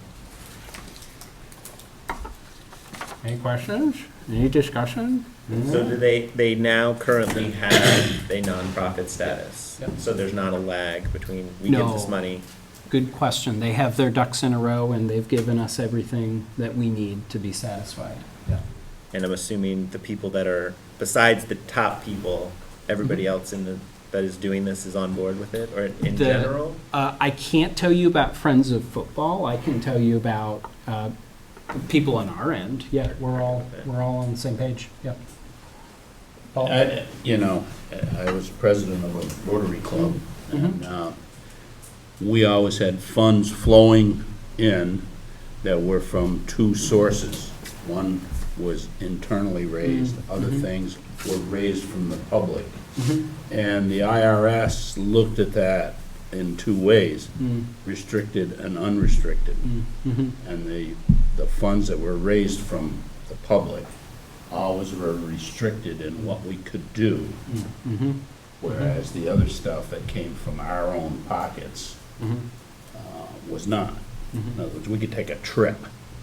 Any questions? Any discussion? So do they now currently have a nonprofit status? Yep. So there's not a lag between we get this No. money? Good question. They have their ducks in a row, and they've given us everything that we need to be satisfied. Yeah. And I'm assuming the people that are, besides the top people, everybody else that is doing this is on board with it, or in The- general? I can't tell you about Friends of Football. I can tell you about people on our end. Yeah, we're all on the same page. Yep. Paul? I was president of a Rotary Club, and we always had funds flowing in that were from two sources. One was internally raised, other things were raised from the public. And the IRS looked at that in two ways, restricted and unrestricted. And the funds that were raised from the public always were restricted in what we could do, whereas the other stuff that came from our own pockets was not. In other words, we could take a trip,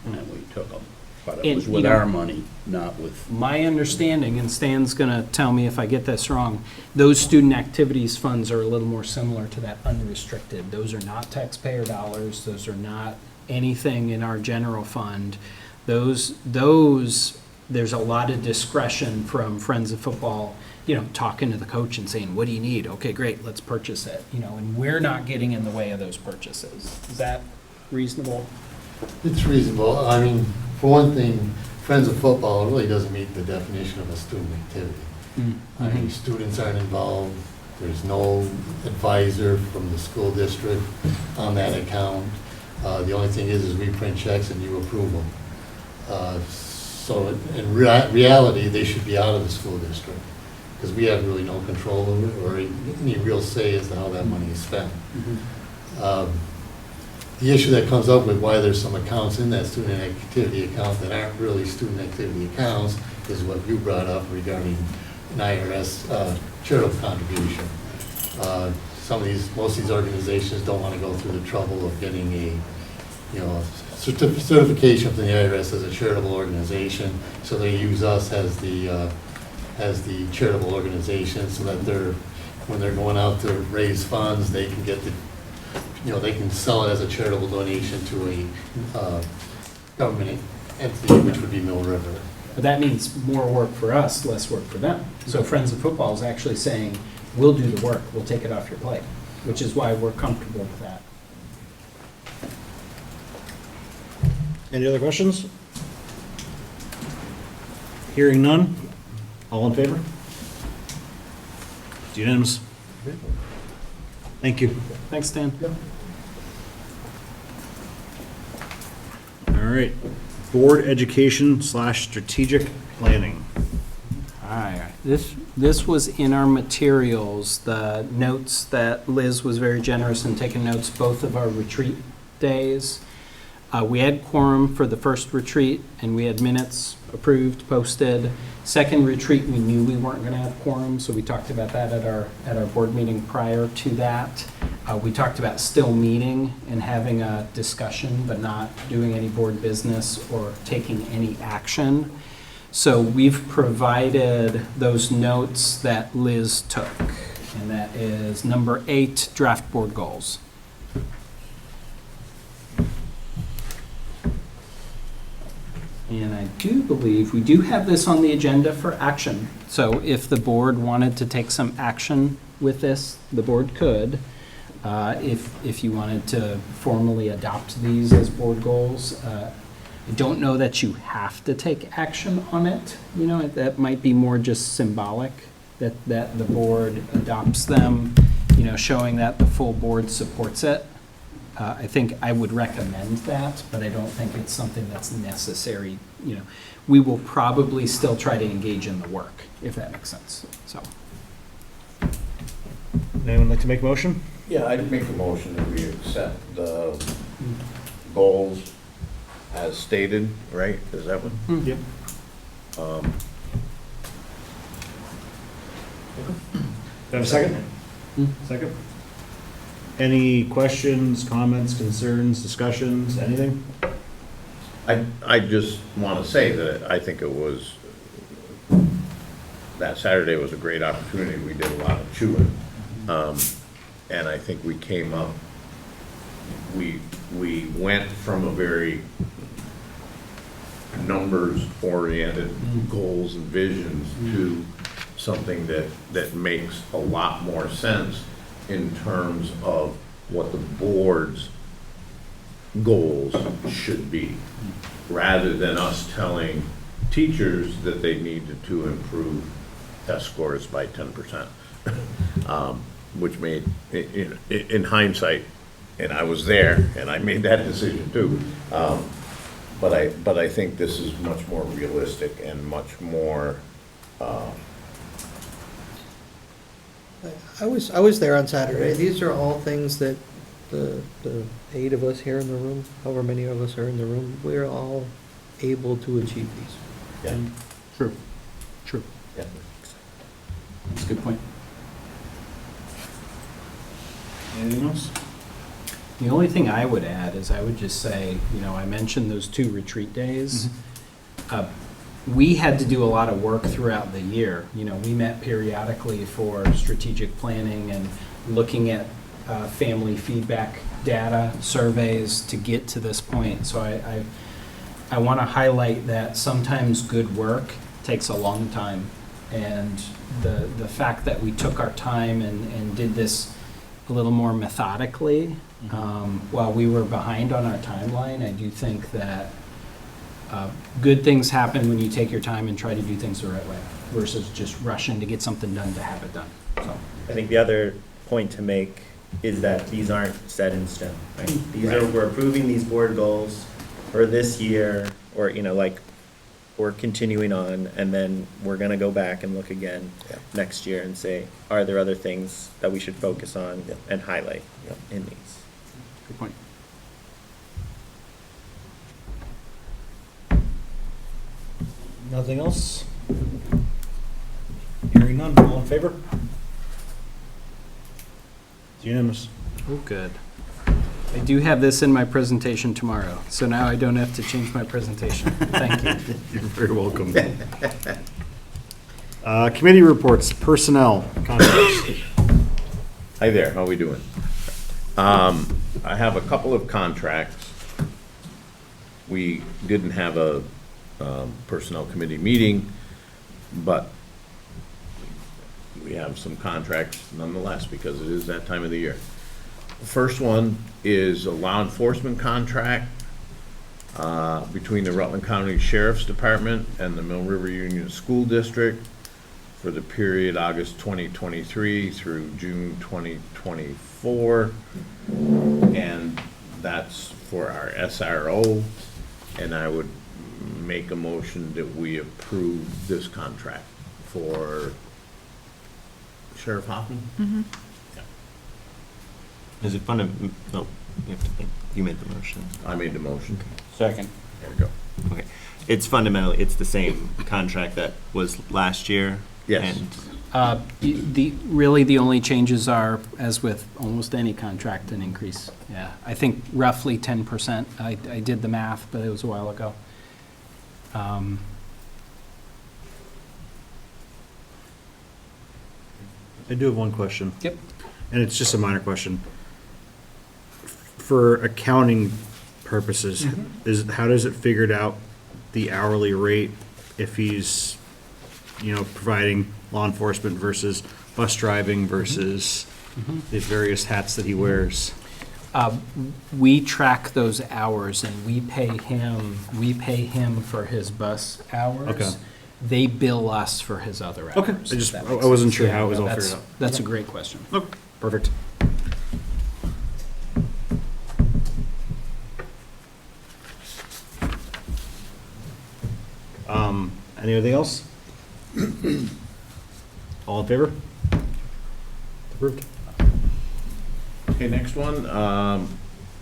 and we took them, but it And, was you with know, our money, not with. My understanding, and Stan's going to tell me if I get this wrong, those student activities funds are a little more similar to that unrestricted. Those are not taxpayer dollars. Those are not anything in our general fund. Those, there's a lot of discretion from Friends of Football, talking to the coach and saying, what do you need? Okay, great, let's purchase it, and we're not getting in the way of those purchases. Is that reasonable? It's reasonable. I mean, for one thing, Friends of Football really doesn't meet the definition of a student activity. I mean, students aren't involved. There's no advisor from the school district on that account. The only thing is we print checks and you approve them. So in reality, they should be out of the school district because we have really no control over it or any real say as to how that money is spent. The issue that comes up with why there's some accounts in that student activity account that aren't really student activity accounts is what you brought up regarding an IRS charitable contribution. Most of these organizations don't want to go through the trouble of getting a, certification from the IRS as a charitable organization, so they use us as the charitable organization, so that when they're going out to raise funds, they can get they can sell it as a charitable donation to a government entity, which would be Mill River. But that means more work for us, less work for them. So Friends of Football is actually saying, we'll do the work, we'll take it off your plate, which is why we're comfortable with that. Any other questions? Hearing none. All in favor? It's unanimous. Thank you. Thanks, Dan. All right. Board education / strategic planning. Hi. This was in our materials, the notes that Liz was very generous in taking notes, both of our retreat days. We had quorum for the first retreat, and we had minutes approved, posted. Second retreat, we knew we weren't going to have quorum, so we talked about that at our board meeting prior to that. We talked about still meeting and having a discussion, but not doing any board business or taking any action. So we've provided those notes that Liz took, and that is number 8, draft board goals. And I do believe we do have this on the agenda for action. So if the board wanted to take some action with this, the board could. If you wanted to formally adopt these as board goals. I don't know that you have to take action on it. You know, that might be more just symbolic, that the board adopts them, you know, showing that the full board supports it. I think I would recommend that, but I don't think it's something that's necessary. You know, we will probably still try to engage in the work, if that makes sense. So, Anyone like to make a motion? Yeah, I'd make a motion that we accept the goals as stated, right? Is that what? Yep. Um, Do I have a second? Second. Any questions, comments, concerns, discussions, anything? I just want to say that I think it was, that Saturday was a great opportunity. We did a lot of chewing. And I think we came up, we went from a very numbers-oriented goals and visions to something that makes a lot more sense in terms of what the board's goals should be, rather than us telling teachers that they needed to improve test scores by 10%, which made, in hindsight, and I was there, and I made that decision too, but I think this is much more realistic and much more, I was there on Saturday. These are all things that the 8 of us here in the room, however many of us are in the room, we're all able to achieve these. yeah, true. yeah. That's a good point. Anything else? The only thing I would add is I would just say, you know, I mentioned those 2 retreat days. We had to do a lot of work throughout the year. You know, we met periodically for strategic planning and looking at family feedback data, surveys to get to this point. So I want to highlight that sometimes good work takes a long time. And the fact that we took our time and did this a little more methodically, while we were behind on our timeline, I do think that good things happen when you take your time and try to do things the right way versus just rushing to get something done to have it done. So I think the other point to make is that these aren't set in stone, right? These are, we're approving these board goals for this year, or, you know, like, we're continuing on, and then we're gonna go back and look again next year and say, are there other things that we should focus on and highlight in these? good point. Nothing else? Hearing none, all in favor? It's unanimous. Oh, good. I do have this in my presentation tomorrow, so now I don't have to change my presentation. Thank you. You're very welcome. Committee reports, personnel, contracts. Hi there, how we doing? I have a couple of contracts. We didn't have a personnel committee meeting, but we have some contracts nonetheless because it is that time of the year. The first one is a law enforcement contract between the Rutland County Sheriff's Department and the Mill River Union School District for the period August 2023 through June 2024. And that's for our SRO. And I would make a motion that we approve this contract for Sheriff Hoffman. Is it fun to, no, you have to think. You made the motion. I made the motion. Second. There we go. Okay. It's fundamentally, it's the same contract that was last year. Yes. And Really, the only changes are, as with almost any contract, an increase. Yeah, I think roughly 10%. I did the math, but it was a while ago. I do have one question. Yep. And it's just a minor question. For accounting purposes, how does it figured out the hourly rate if he's, providing law enforcement versus bus driving versus the various hats that he wears? We track those hours and we pay him for his bus hours. Okay. They bill us for his other hours. Okay, if that makes I wasn't sense. sure Yeah, how it was all that's- figured out. That's a great question. Okay, perfect. Anything else? All in favor? Approved. Okay, next one,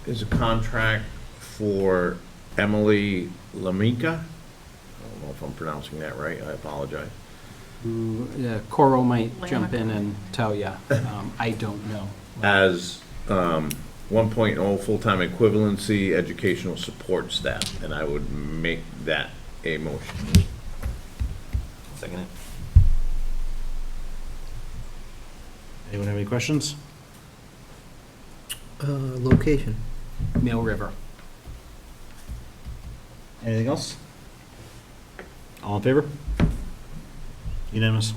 is a contract for Emily Lamica. I don't know if I'm pronouncing that right, I apologize. Yeah, Coral might jump in and tell you. I don't know. As 1.0 full-time equivalency educational support staff, and I would make that a motion. second it. Anyone have any questions? Location. Mill River. Anything else? All in favor? Unanimous.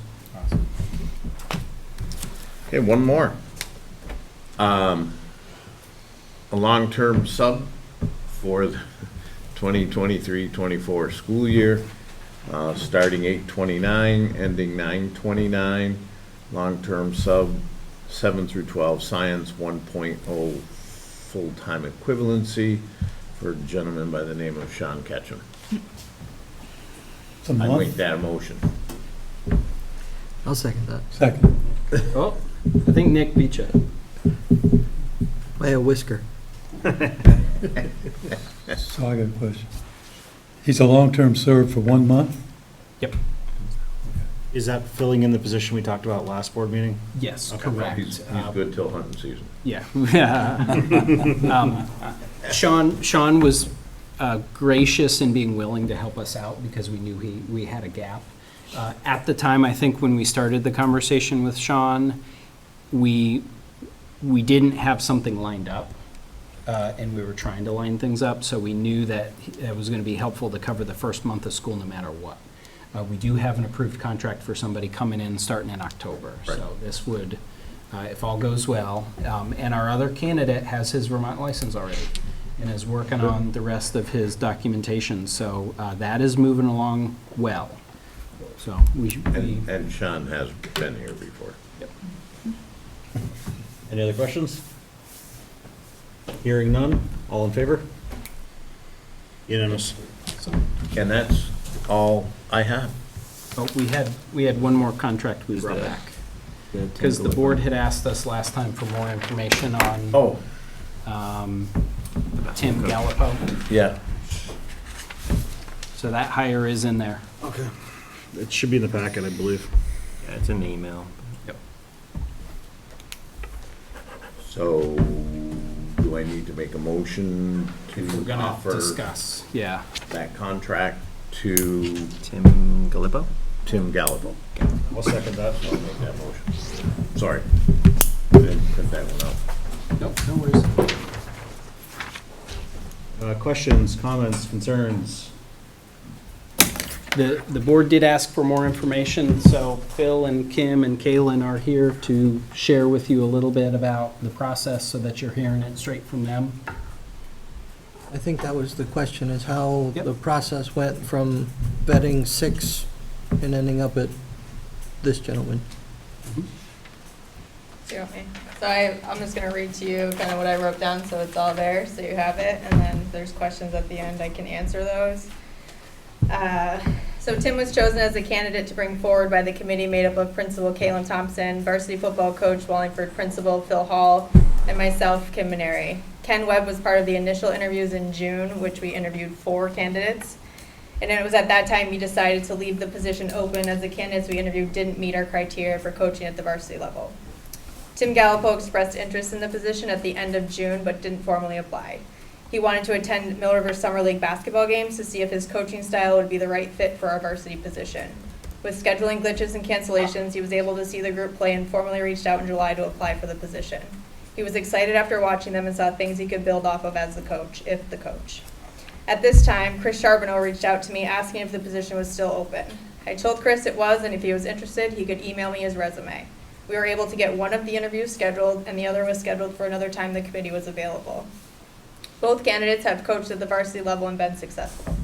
Okay, one more. A long-term sub for the 2023-24 school year, starting 8/29, ending 9/29. Long-term sub 7 through 12, science 1.0 full-time equivalency for a gentleman by the name of Sean Ketchum. I make that a motion. I'll second that. Second. Oh, I think Nick beat you. By a whisker. So I got a question. He's a long-term serve for 1 month? Yep. Is that filling in the position we talked about last board meeting? Yes, Okay. correct. He's good till hunting season. Yeah. Sean was gracious in being willing to help us out because we knew we had a gap. At the time, I think when we started the conversation with Sean, we didn't have something lined up, and we were trying to line things up, so we knew that it was going to be helpful to cover the first month of school no matter what. We do have an approved contract for somebody coming in starting in October, so this would, if all goes well, and our other candidate has his Vermont license already and is working on the rest of his documentation, so that is moving along well. So And Sean has been here before. Any other questions? Hearing none, all in favor? Unanimous. And that's all I have. Oh, we had one more contract we brought back. Because the board had asked us last time for more information on Oh, Tim Gallipo. yeah. So that hire is in there. Okay. It should be in the packet, I believe. Yeah, it's in the email. So, do I need to make a motion We're to gonna offer discuss, yeah. that contract to Tim Gallipo? Tim Gallipo? I'll second that. I'll make that motion. Sorry. I didn't print that one out. Nope, no worries. Questions, comments, concerns? The board did ask for more information, so Phil and Kim and Kaylin are here to share with you a little bit about the process so that you're hearing it straight from them. I think that was the question, is how Yep. the process went from vetting 6 and ending up at this gentleman. So you want me? So I'm just gonna read to you kind of what I wrote down, so it's all there, so you have it, and then if there's questions at the end, I can answer those. So Tim was chosen as a candidate to bring forward by the committee made up of Principal Kaylin Thompson, varsity football coach Wallingford Principal Phil Hall, and myself, Kim Maneri. Ken Webb was part of the initial interviews in June, which we interviewed 4 candidates. And it was at that time we decided to leave the position open as the candidates we interviewed didn't meet our criteria for coaching at the varsity level. Tim Gallipo expressed interest in the position at the end of June, but didn't formally apply. He wanted to attend Mill River Summer League basketball games to see if his coaching style would be the right fit for our varsity position. With scheduling glitches and cancellations, he was able to see the group play and formally reached out in July to apply for the position. He was excited after watching them and saw things he could build off of as the coach, if the coach. At this time, Chris Charbonneau reached out to me asking if the position was still open. I told Chris it was, and if he was interested, he could email me his resume. We were able to get one of the interviews scheduled, and the other was scheduled for another time the committee was available. Both candidates have coached at the varsity level and been successful.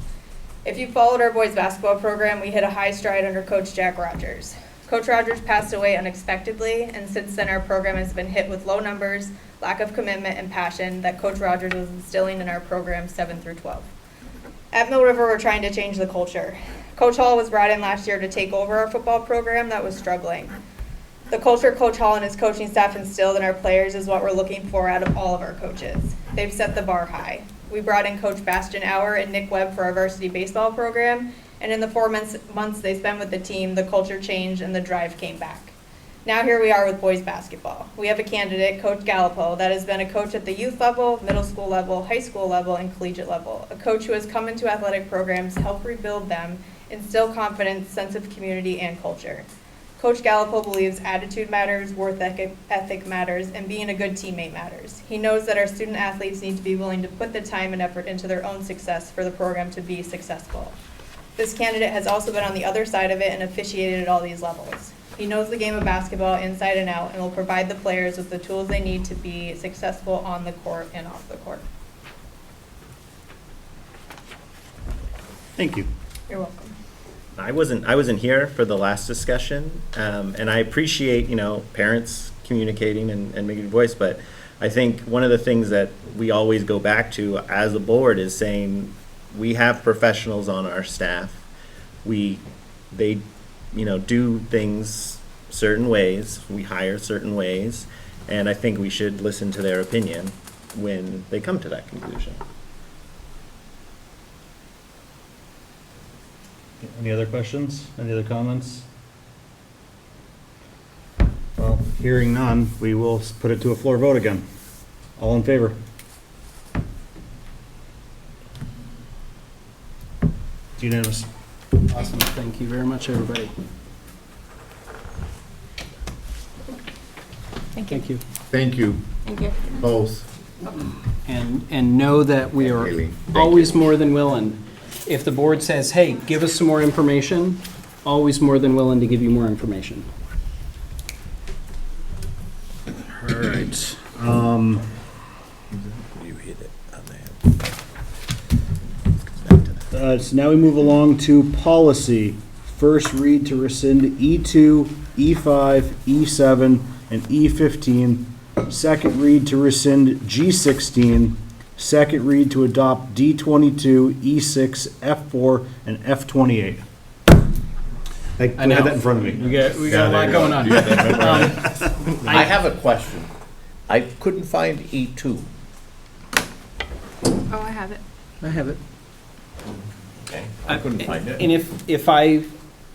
If you followed our boys basketball program, we hit a high stride under Coach Jack Rogers. Coach Rogers passed away unexpectedly, and since then our program has been hit with low numbers, lack of commitment, and passion that Coach Rogers was instilling in our program 7 through 12. At Mill River, we're trying to change the culture. Coach Hall was brought in last year to take over our football program that was struggling. The culture Coach Hall and his coaching staff instilled in our players is what we're looking for out of all of our coaches. They've set the bar high. We brought in Coach Bastian Auer and Nick Webb for our varsity baseball program, and in the 4 months they spent with the team, the culture changed and the drive came back. Now here we are with boys basketball. We have a candidate, Coach Gallipo, that has been a coach at the youth level, middle school level, high school level, and collegiate level. A coach who has come into athletic programs, help rebuild them, instill confidence, sense of community, and culture. Coach Gallipo believes attitude matters, work ethic matters, and being a good teammate matters. He knows that our student athletes need to be willing to put the time and effort into their own success for the program to be successful. This candidate has also been on the other side of it and officiated at all these levels. He knows the game of basketball inside and out and will provide the players with the tools they need to be successful on the court and off the court. Thank you. You're welcome. I wasn't here for the last discussion, and I appreciate, parents communicating and making a voice, but I think one of the things that we always go back to as a board is saying we have professionals on our staff. They do things certain ways, we hire certain ways, and I think we should listen to their opinion when they come to that conclusion. Any other questions? Any other comments? Well, hearing none, we will put it to a floor vote again. All in favor? It's unanimous. Awesome. Thank you very much, everybody. Thank you. Thank you, Thank you. both. And know that we are Haley, thank always more than willing. If the board says, hey, give us some more information, always more than willing to give you more information. All right. You hit it on the head. So now we move along to policy. First read to rescind E2, E5, E7, and E15. Second read to rescind G16. Second read to adopt D22, E6, F4, and F28. I had that in front of me. We got a lot going on. I have a question. I couldn't find E2. Oh, I have it. I have it. Okay. I couldn't find it. And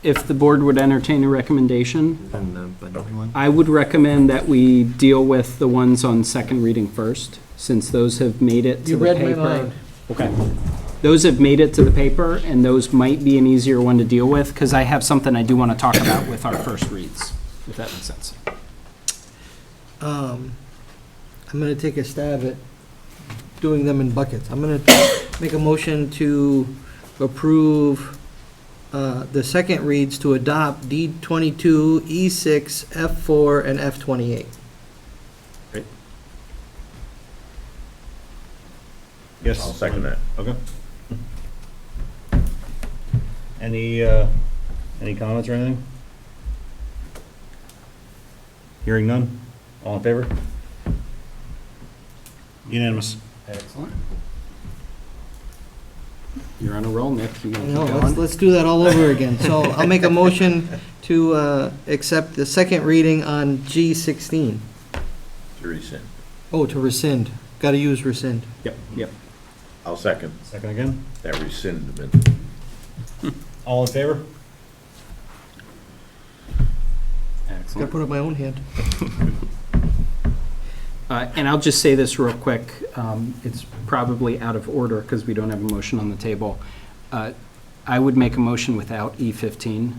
if the board would entertain a recommendation, And the budget one? I would recommend that we deal with the ones on second reading first, since those have made it to You the read paper. my mind. Okay. Those have made it to the paper, and those might be an easier one to deal with, because I have something I do want to talk about with our first reads, if that makes sense. I'm gonna take a stab at doing them in buckets. I'm gonna make a motion to approve the second reads to adopt D22, E6, F4, and F28. Yes. I'll second that. Okay. Any comments or anything? Hearing none? All in favor? Unanimous. Excellent. You're on a roll, Nick. You want to No, keep going? let's do that all over again. So I'll make a motion to accept the second reading on G16. To rescind. Oh, to rescind. Got to use rescind. Yep. I'll second Second again. that rescindment. All in favor? Got to Excellent. put up my own hand. And I'll just say this real quick. It's probably out of order because we don't have a motion on the table. I would make a motion without E15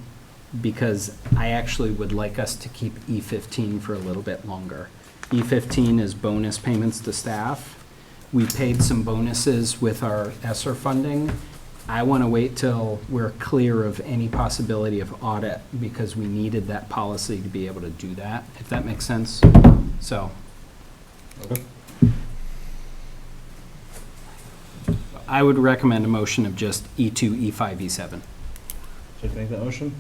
because I actually would like us to keep E15 for a little bit longer. E15 is bonus payments to staff. We paid some bonuses with our ESSER funding. I want to wait till we're clear of any possibility of audit because we needed that policy to be able to do that, if that makes sense. So. Okay. I would recommend a motion of just E2, E5, E7. Should I make that motion?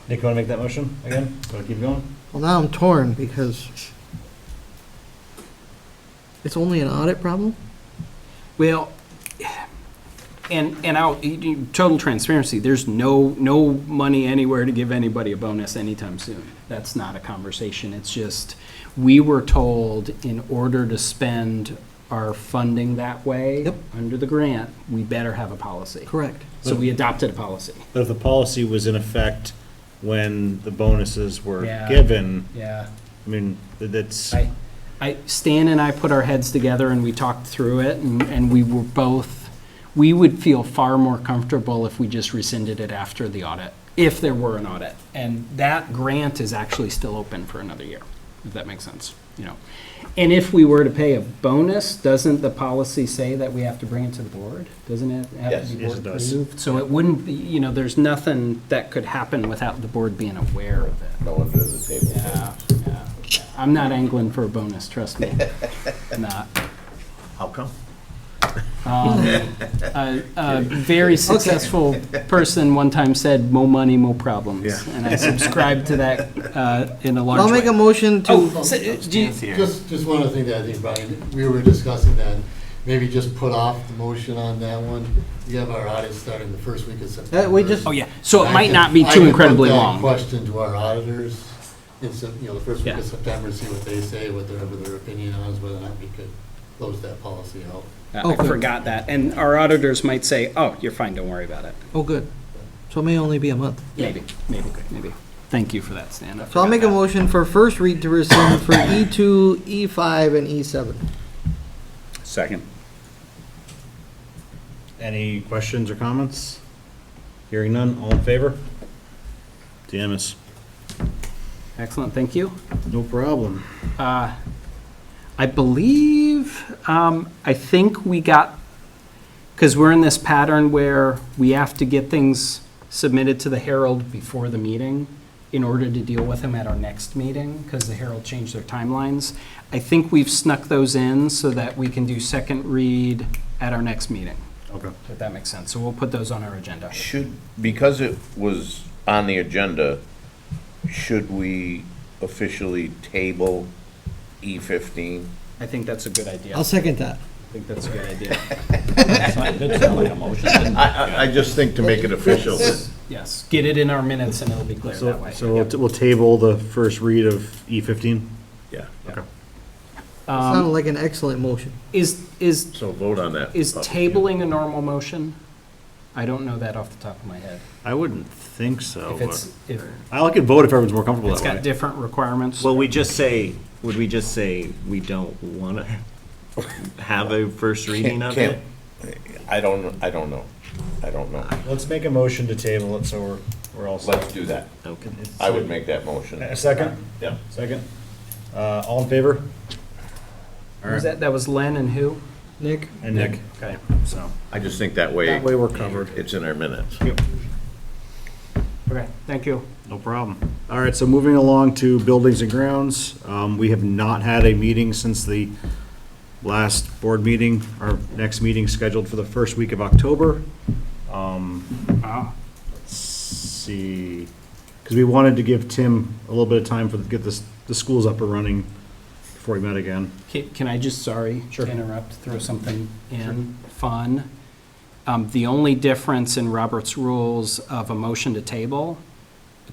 Nick, you want to make that motion again? Want to keep going? Well, now I'm torn because it's only an audit problem? Well, and I'll, total transparency, there's no money anywhere to give anybody a bonus anytime soon. That's not a conversation. It's just, we were told in order to spend our funding that way, Yep. under the grant, we better have a policy. Correct. So we adopted a policy. But if the policy was in effect when the bonuses were Yeah. given, Yeah. I mean, that's, Stan and I put our heads together and we talked through it, and we were both, we would feel far more comfortable if we just rescinded it after the audit, if there were an audit. And that grant is actually still open for another year, if that makes sense, you know. And if we were to pay a bonus, doesn't the policy say that we have to bring it to the board? Doesn't it have Yes. to be Yes, board it does. approved? So it wouldn't be, you know, there's nothing that could happen without the board being aware of it. No under the table. Yeah. I'm not angling for a bonus, trust me. Not. How come? A very successful person one time said, "Mo money, mo problems." Yeah. And I subscribe to that in a large way. I'll make a motion to, Oh, do you- Just one other thing that I think, Brian, we were discussing that, maybe just put off the motion on that one. We have our audit starting the first week of September. we just, oh, yeah. So it I might can- not be I too can incredibly put that long. question to our auditors, in the first week Yeah. of September, see what they say, whatever their opinion on is, whether or not we could close that policy out. Oh, I good. forgot that. And our auditors might say, "Oh, you're fine, don't worry about it." oh, good. So it may only be a month. Maybe. Thank you for that, Stan. I So I'll make a forgot motion for first read to rescind for E2, E5, and E E7. Second. any questions or comments? Hearing none, all in favor? Unanimous. that. Excellent, thank you. No problem. I believe, I think we got, because we're in this pattern where we have to get things submitted to the Herald before the meeting in order to deal with them at our next meeting, because the Herald changed their timelines. I think we've snuck those in so that we can do second read at our next meeting, Okay. if that makes sense. So we'll put those on our agenda. Because it was on the agenda, should we officially table E15? I think that's a good idea. I'll second that. I think that's a good idea. I just think to make it official. Yes, get it in our minutes and it'll be clear that way. So we'll table the first read of E15? Yeah, Okay. Sounded like an excellent motion. Is so vote on that. tabling a normal motion? I don't know that off the top of my head. I wouldn't think so, If it's, but if I can vote if everyone's more comfortable it's that got way. different requirements. Well, would we just say we don't want to have a first reading of it? I don't know. Let's make a motion to table it, so we're all set. Let's do that. Okay. I would make that motion. A second? Yeah. Second. All in favor? All Was right. that was Len and who? Nick? And Nick. Okay, so. I just think that way. That way we're covered. It's in our minutes. Okay, thank you. No problem. All right, so moving along to buildings and grounds. We have not had a meeting since the last board meeting. Our next meeting scheduled for the first week of October. Wow. Let's see, because we wanted to give Tim a little bit of time to get the schools up and running before we met again. Can I just, sorry Sure. to interrupt, throw something in, fun? The only difference in Robert's rules of a motion to table,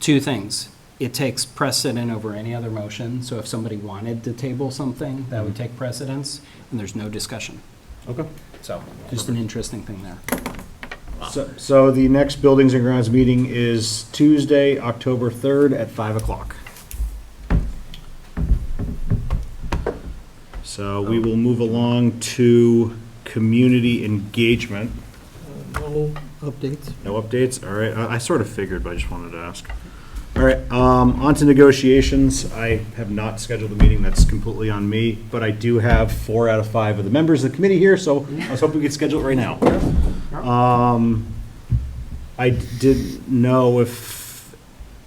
two things. It takes precedent over any other motion, so if somebody wanted to table something, that would take precedence, and there's no discussion. Okay. So, just an interesting thing there. So the next Buildings and Grounds meeting is Tuesday, October 3rd at 5 o'clock. So we will move along to community engagement. No updates? No updates? All right, I sort of figured, but I just wanted to ask. All right, on to negotiations. I have not scheduled a meeting, that's completely on me, but I do have 4 out of 5 of the members of the committee here, so I was hoping we could schedule it right now. I didn't know if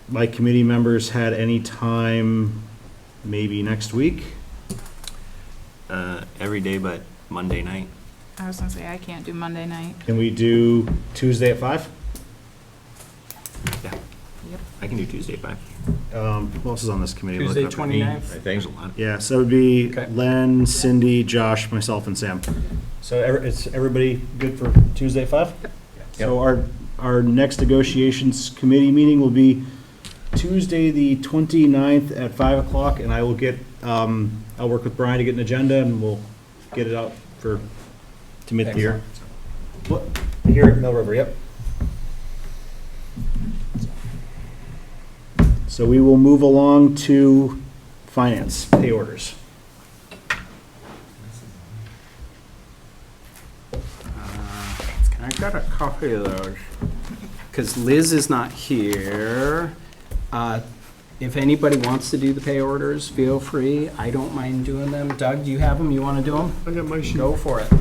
my committee members had any time, maybe next week? Every day but Monday night. I was gonna say, I can't do Monday night. Can we do Tuesday at 5? Yeah. I can do Tuesday at 5. Who else is on this committee? Tuesday, Look up at me. 29th? I think. There's a lot. Yeah, so it'd be Okay. Len, Cindy, Josh, myself, and Sam. So is everybody good for Tuesday at 5? So our next negotiations committee meeting will be Tuesday, the 29th at 5 o'clock, and I will get, I'll work with Brian to get an agenda, and we'll get it out to mid-year. What? Here at Mill River, yep. So we will move along to finance, pay orders. I got a copy of those. Because Liz is not here. If anybody wants to do the pay orders, feel free. I don't mind doing them. Doug, do you have them? You want to do them? I got my sheet. Go for it.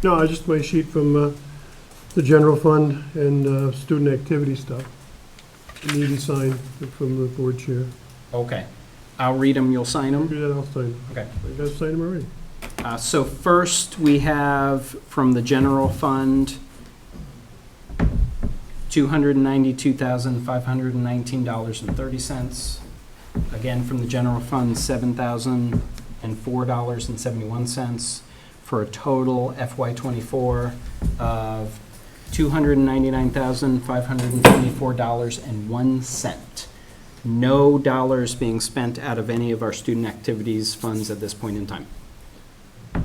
No, I just my sheet from the general fund and student activity stuff. You need to sign from the board chair. Okay. I'll read them, you'll sign them? Do that, I'll sign. Okay. I gotta sign them already. So first, we have from the general fund, $292,519.30. Again, from the general fund, $7,004.71, for a total FY24 of $299,524.01. No dollars being spent out of any of our student activities funds at this point in time. So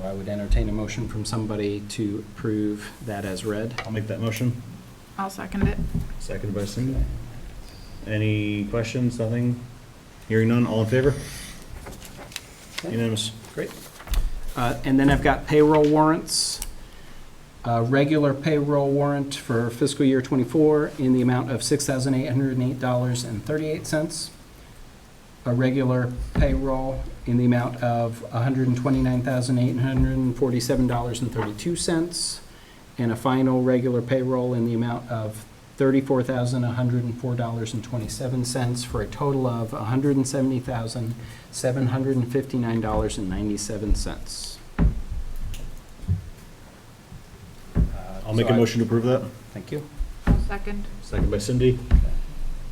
I would entertain a motion from somebody to approve that as read. I'll make that motion. I'll second it. Seconded by Cindy. Any questions? Nothing? Hearing none, all in favor? Unanimous. Great. And then I've got payroll warrants. A regular payroll warrant for fiscal year '24 in the amount of $6,808.38. A regular payroll in the amount of $129,847.32. And a final regular payroll in the amount of $34,104.27 for a total of $170,759.97. I'll make a motion to approve that. Thank you. I'll second. Seconded by Cindy.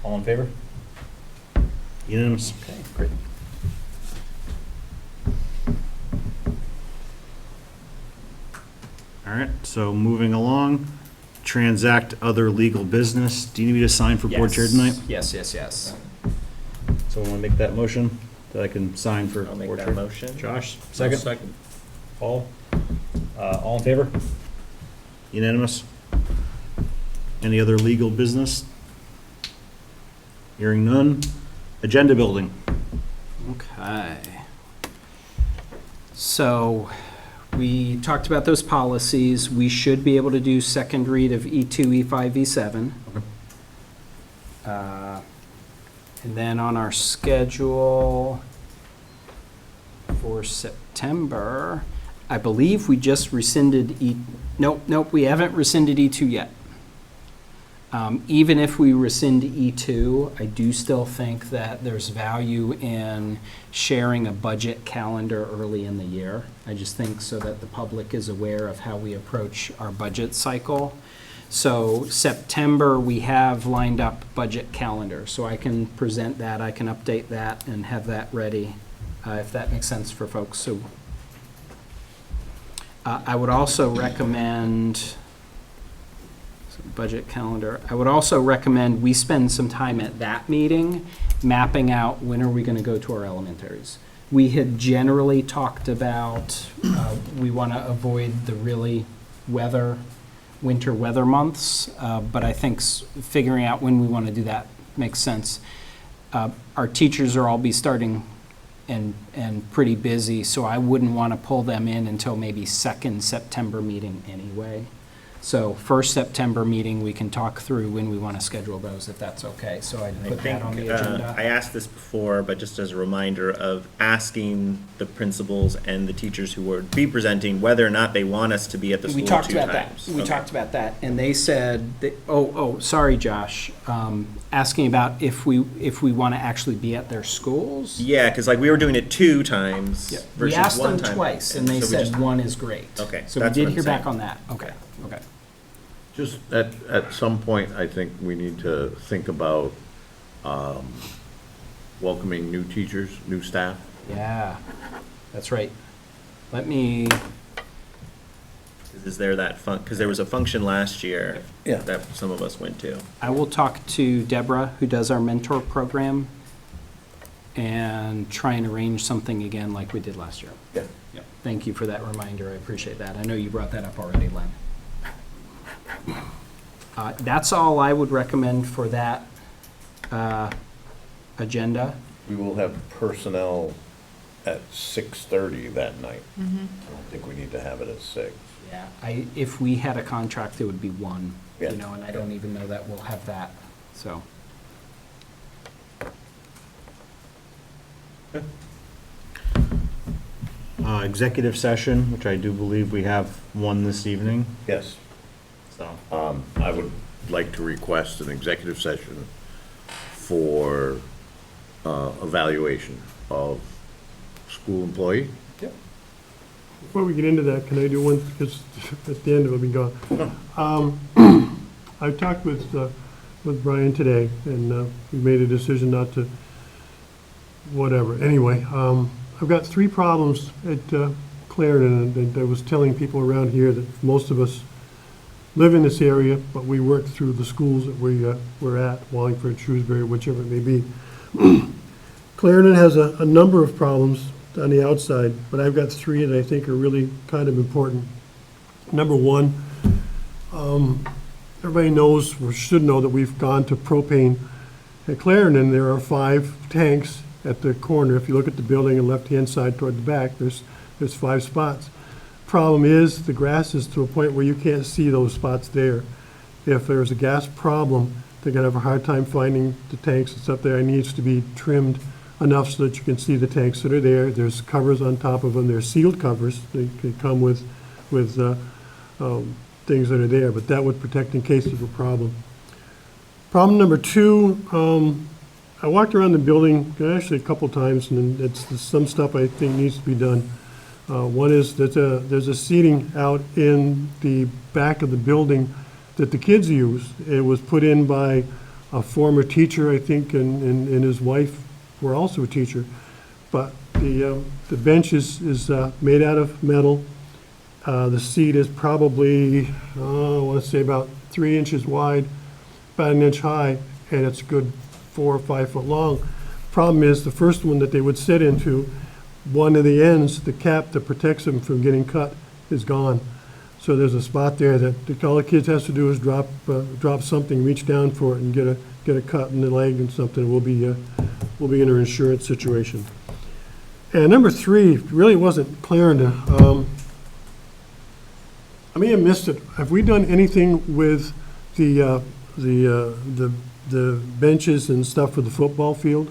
All in favor? Unanimous. Okay, great. All right, so moving along, transact other legal business. Do you need me to sign for board chair tonight? Yes, yes, yes. Someone want to make that motion that I can sign for I'll make board that chair? motion. Josh, second? Paul? All in favor? Unanimous? Any other legal business? Hearing none. Agenda building. Okay. So we talked about those policies. We should be able to do second read of E2, E5, E7. Okay. And then on our schedule for September, I believe we just rescinded nope, we haven't rescinded E2 yet. Even if we rescind E2, I do still think that there's value in sharing a budget calendar early in the year. I just think so that the public is aware of how we approach our budget cycle. So September, we have lined up budget calendar, so I can present that, I can update that and have that ready, if that makes sense for folks. So I would also recommend, budget calendar, I would also recommend we spend some time at that meeting mapping out when are we going to go to our elementaries. We had generally talked about, we want to avoid the really winter weather months, but I think figuring out when we want to do that makes sense. Our teachers are all be starting and pretty busy, so I wouldn't want to pull them in until maybe second September meeting anyway. So first September meeting, we can talk through when we want to schedule those, if that's okay. So I'd I put that on think the agenda. I asked this before, but just as a reminder of asking the principals and the teachers who would be presenting whether or not they want us to be at the We school talked 2 about times. that. We Okay. talked about that, and they said, sorry, Josh, asking about if we want to actually be at their schools. Yeah, because like we were doing it 2 times We versus asked 1 them time. twice, and they so we said just- 1 is great. Okay, So we that's did what I'm hear back saying. on that. Okay. Just at some point, I think we need to think about welcoming new teachers, new staff. Yeah, that's right. Let me, Is there that because there was a function last year Yeah. that some of us went to. I will talk to Deborah, who does our mentor program, and try and arrange something again like we did last year. Yeah. Yep. Thank you for that reminder. I appreciate that. I know you brought that up already, Len. That's all I would recommend for that agenda. We will have personnel at 6:30 that night. I don't think we need to have it at 6. Yeah. If we had a contract, it would be 1, Yeah. and I don't even know that we'll have that, so. Executive session, which I do believe we have one this evening, Yes. so. I would like to request an executive session for evaluation of school employee. Before we get into that, can I do one, because at the end it'll be gone. I talked with Brian today, and we made a decision not to, whatever. Anyway, I've got 3 problems at Clarendon, and I was telling people around here that most of us live in this area, but we work through the schools that we're at, Wallingford, Shrewsbury, whichever it may be. Clarendon has a number of problems on the outside, but I've got 3 that I think are really kind of important. Number 1, everybody knows, or should know, that we've gone to propane. At Clarendon, there are 5 tanks at the corner. If you look at the building on the left-hand side toward the back, there's 5 spots. Problem is, the grass is to a point where you can't see those spots there. If there's a gas problem, they're gonna have a hard time finding the tanks and stuff there. It needs to be trimmed enough so that you can see the tanks that are there. There's covers on top of them. They're sealed covers. They come with things that are there, but that would protect in case of a problem. Problem number 2, I walked around the building actually a couple times, and it's some stuff I think needs to be done. One is that there's a seating out in the back of the building that the kids use. It was put in by a former teacher, I think, and his wife were also a teacher. But the bench is made out of metal. The seat is probably, I want to say about 3 inches wide, about 1 inch high, and it's a good 4 or 5 foot long. Problem is, the first one that they would sit into, one of the ends, the cap that protects them from getting cut, is gone. So there's a spot there that all the kids has to do is drop something, reach down for it, and get a cut in the leg and something. We'll be in an insurance situation. And number 3 really wasn't Clarendon. I may have missed it. Have we done anything with the benches and stuff for the football field?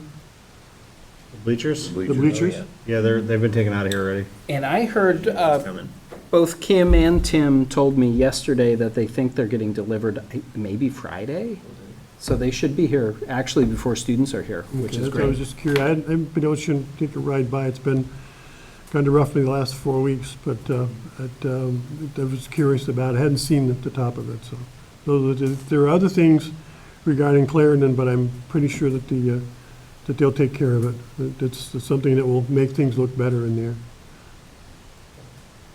Bleachers? The bleachers? Yeah, they've been taken out of here already. And I heard Coming. both Kim and Tim told me yesterday that they think they're getting delivered maybe Friday. So they should be here actually before students are here, which is I was great. just curious. I haven't been able to take a ride by. It's been kind of roughly the last 4 weeks, but I was curious about it. I hadn't seen the top of it, so. There are other things regarding Clarendon, but I'm pretty sure that that they'll take care of it. It's something that will make things look better in there.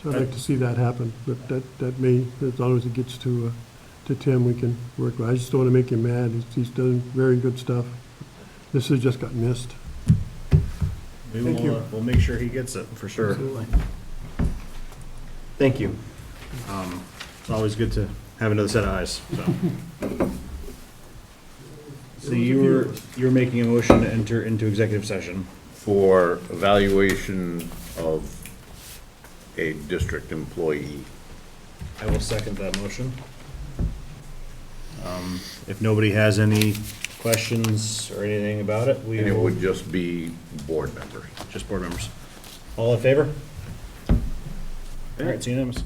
So I'd like to see that happen, but that may, as long as it gets to Tim, we can work. I just don't want to make him mad. He's done very good stuff. This has just got missed. Thank you. We'll make sure he gets it, for sure. Absolutely. Thank you. It's always good to have another set of eyes, so. So you were making a motion to enter into executive session. For evaluation of a district employee. I will second that motion. If nobody has any questions or anything about it, we And it will, would just be board members. just board members. All in favor? All right, it's unanimous.